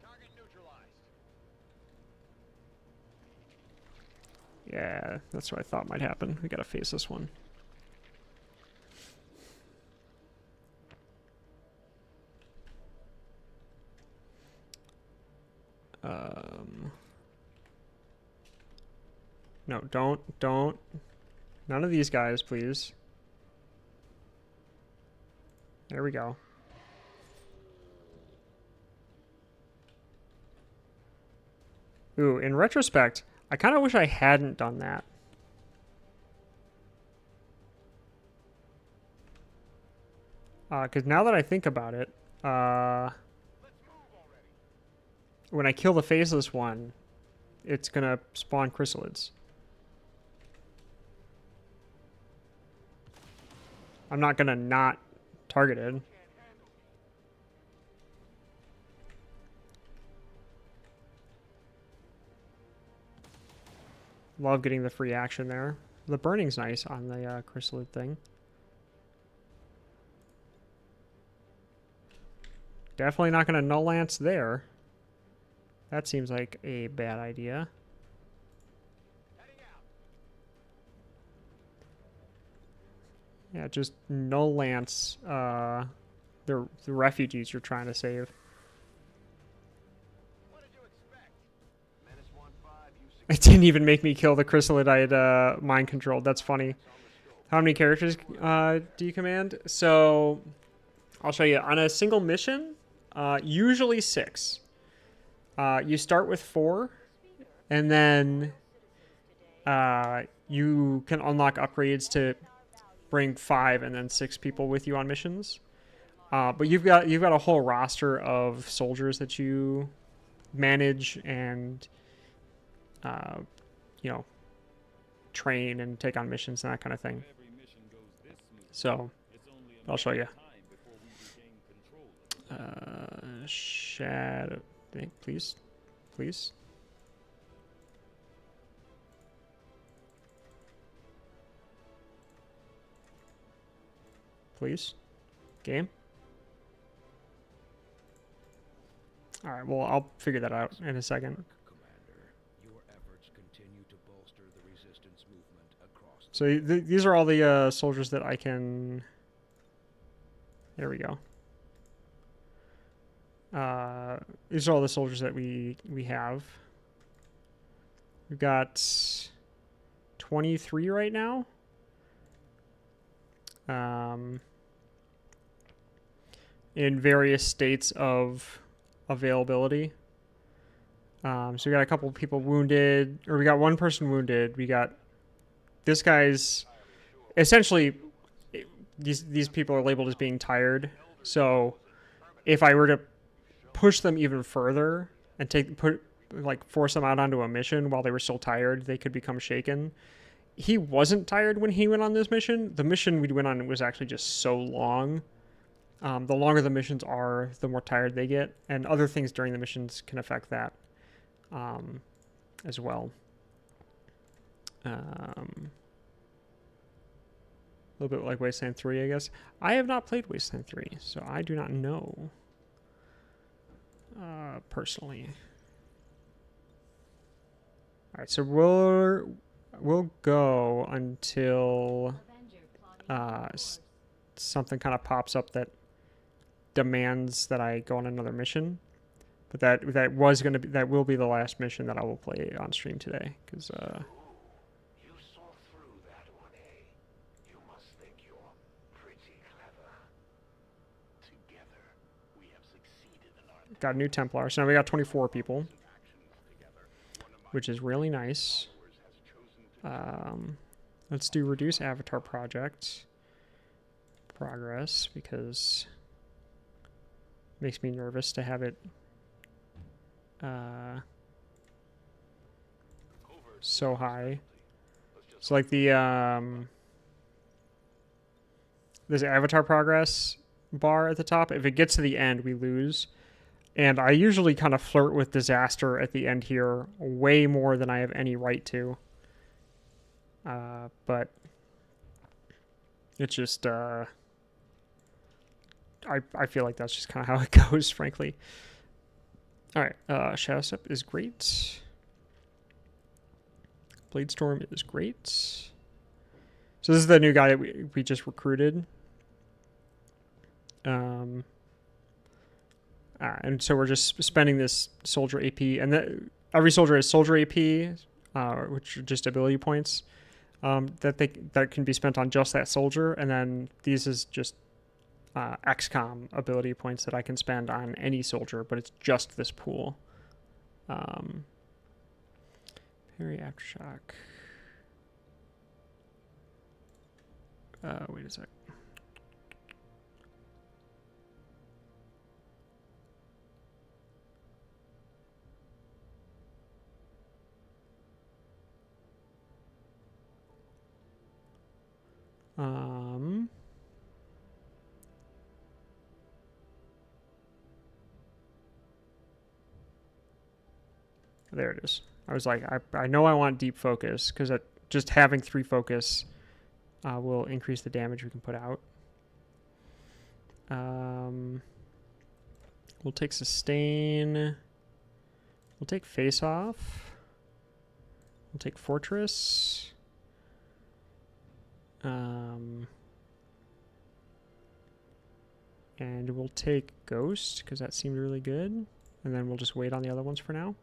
Target neutralized. Yeah, that's what I thought might happen. We gotta face this one. No, don't. None of these guys, please. There we go. Ooh, in retrospect, I kind of wish I hadn't done that. Because now that I think about it, when I kill the faceless one, it's gonna spawn chrysalids. I'm not gonna not target it. Love getting the free action there. The burning's nice on the chrysalid thing. Definitely not gonna null lance there. That seems like a bad idea. Yeah, just null lance the refugees you're trying to save. What did you expect? Menace 1-5, It didn't even make me kill the chrysalid I had mind controlled. That's funny. How many characters do you command? So I'll show you. On a single mission, usually 6. You start with 4, and then you can unlock upgrades to bring 5 and then 6 people with you on missions. But you've got a whole roster of soldiers that you manage and you know, train and take on missions and that kind of thing. So I'll show you. Shadow, please. Please. Game. All right, well, I'll figure that out in a second. Commander, your efforts continue to bolster the resistance movement across. So these are all the soldiers that I can... There we go. These are all the soldiers that we have. We've got 23 right now. In various states of availability. So we got a couple of people wounded, or we got one person wounded. We got this guy's essentially these people are labeled as being tired. So if I were to push them even further and force them out onto a mission while they were still tired, they could become shaken. He wasn't tired when he went on this mission. The mission we went on was actually just so long. The longer the missions are, the more tired they get, and other things during the missions can affect that as well. A little bit like Wasteland 3, I guess. I have not played Wasteland 3, so I do not know personally. All right, so we'll go until Avenger plotting s- course. something kind of pops up that demands that I go on another mission. But that will be the last mission that I will play on stream today, because You saw through that one, eh? You must think you're pretty clever. Together, we have succeeded in our got a new Templar. So now we got 24 people, actions together. One of my which is really nice. followers has chosen to Let's do reduce avatar project progress, because it makes me nervous to have it so high. So like the this avatar progress bar at the top, if it gets to the end, we lose. And I usually kind of flirt with disaster at the end here way more than I have any right to. But it's just I feel like that's just kind of how it goes, frankly. All right, Shadow Step is great. Bladestorm is great. So this is the new guy that we just recruited. And so we're just spending this soldier AP, and every soldier has soldier AP, which are just ability points that can be spent on just that soldier, and then these is just XCOM ability points that I can spend on any soldier, but it's just this pool. Parry Aftershock. Wait a sec. There it is. I was like, I know I want deep focus, because just having 3 focus will increase the damage we can put out. We'll take sustain. We'll take face off. We'll take fortress. And we'll take ghost, because that seemed really good. And then we'll just wait on the other ones for now.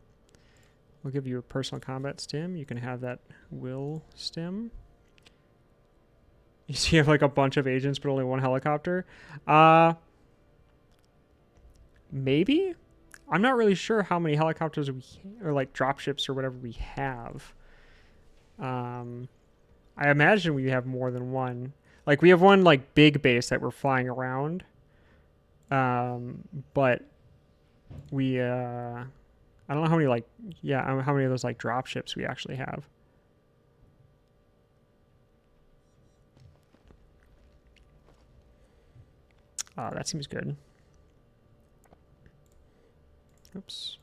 We'll give you a personal combat stim. You can have that will stim. You see, you have like a bunch of agents, but only 1 helicopter. Maybe? I'm not really sure how many helicopters or like dropships or whatever we have. I imagine we have more than one. Like we have one like big base that we're flying around. But we I don't know how many how many of those like dropships we actually have. That seems good. Oops.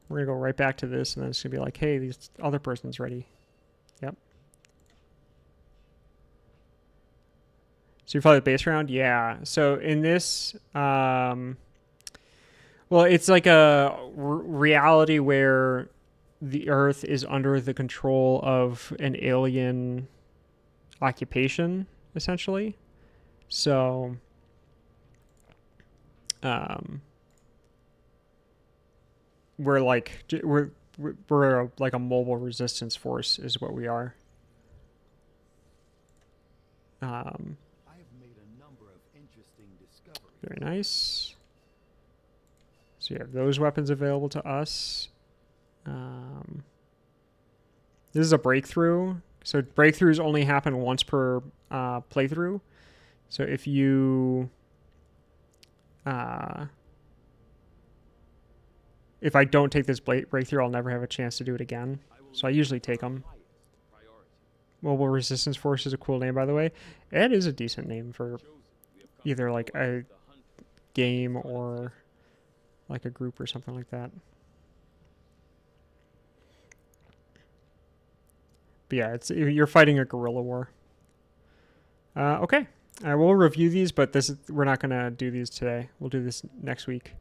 We're gonna go right back to this, and then it's gonna be like, hey, this other person's ready. Yep. So you fly the base round? Yeah. So in this, well, it's like a reality where the Earth is under the control of an alien occupation, essentially. So, we're like we're like a mobile resistance force, is what we are. I have made a number of interesting discoveries. Very nice. So you have those weapons available to us. This is a breakthrough. So breakthroughs only happen once per playthrough. So if you... if I don't take this breakthrough, I'll never have a chance to do it again. So I usually take them. Mobile Resistance Force is a cool name, by the way. It is a decent name for either like a game or like a group or something like that. But yeah, you're fighting a guerrilla war. Okay, I will review these, but we're not gonna do these today. We'll do this next week.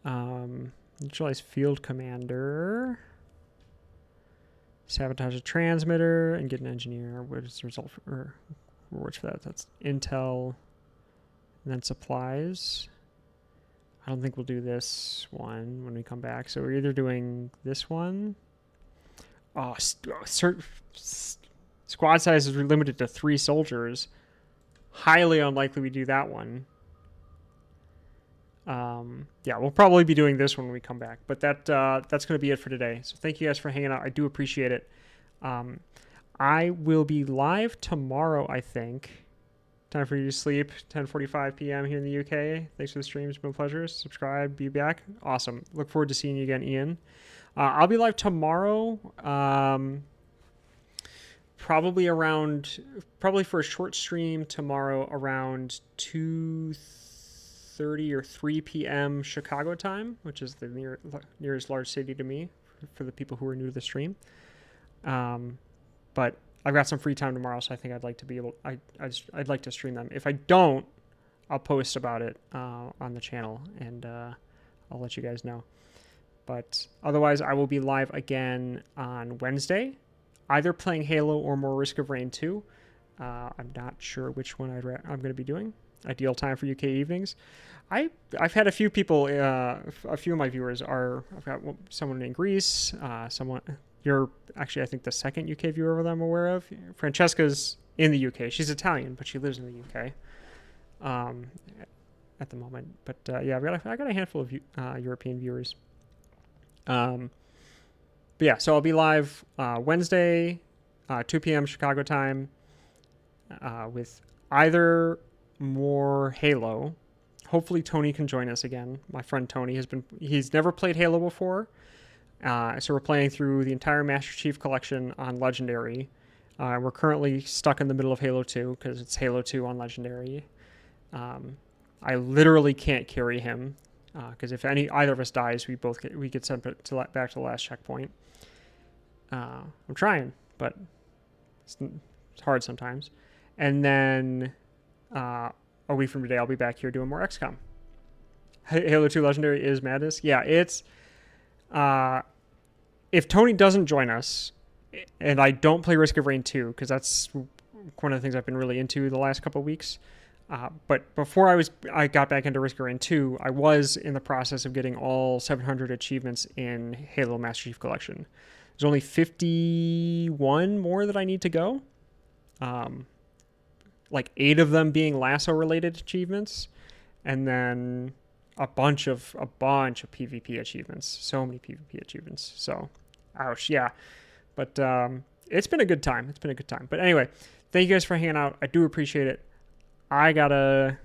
Neutralize Field Commander. Sabotage a transmitter and get an engineer. What is the result for rewards for that? That's intel. And then supplies. I don't think we'll do this one when we come back. So we're either doing this one. Oh, squad size is limited to 3 soldiers. Highly unlikely we do that one. Yeah, we'll probably be doing this when we come back. But that's going to be it for today. So thank you guys for hanging out. I do appreciate it. I will be live tomorrow, I think. Time for you to sleep. 10:45 p.m. here in the UK. Thanks for the stream. It's been a pleasure. Subscribe. Be back. Awesome. Look forward to seeing you again, Ian. I'll be live tomorrow. Probably for a short stream tomorrow around 2:30 or 3 p.m. Chicago time, which is the nearest large city to me for the people who are new to the stream. But I've got some free time tomorrow, so I think I'd like to be able. I'd like to stream them. If I don't, I'll post about it on the channel, and I'll let you guys know. But otherwise, I will be live again on Wednesday, either playing Halo or more Risk of Rain 2. I'm not sure which one I'm going to be doing. Ideal time for UK evenings. I've had a few people, a few of my viewers are. I've got someone in Greece, someone. You're actually, I think, the second UK viewer that I'm aware of. Francesca's in the UK. She's Italian, but she lives in the UK at the moment. But yeah, I got a handful of European viewers. But yeah, so I'll be live Wednesday, 2 p.m. Chicago time, with either more Halo. Hopefully Tony can join us again. My friend Tony he's never played Halo before. So we're playing through the entire Master Chief Collection on Legendary. We're currently stuck in the middle of Halo 2 because it's Halo 2 on Legendary. I literally can't carry him because if either of us dies, we get sent back to the last checkpoint. I'm trying, but it's hard sometimes. And then a week from today, I'll be back here doing more XCOM. Halo 2 Legendary is madness. Yeah, it's... if Tony doesn't join us, and I don't play Risk of Rain 2, because that's one of the things I've been really into the last couple of weeks. But before I got back into Risk of Rain 2, I was in the process of getting all 700 achievements in Halo Master Chief Collection. There's only 51 more that I need to go. Like 8 of them being lasso-related achievements, and then a bunch of PvP achievements. So many PvP achievements. So, ouch, yeah. But it's been a good time. But anyway, thank you guys for hanging out. I do appreciate it. I gotta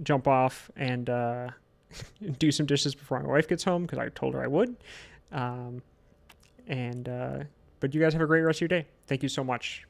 jump off and do some dishes before my wife gets home because I told her I would. But you guys have a great rest of your day. Thank you so much.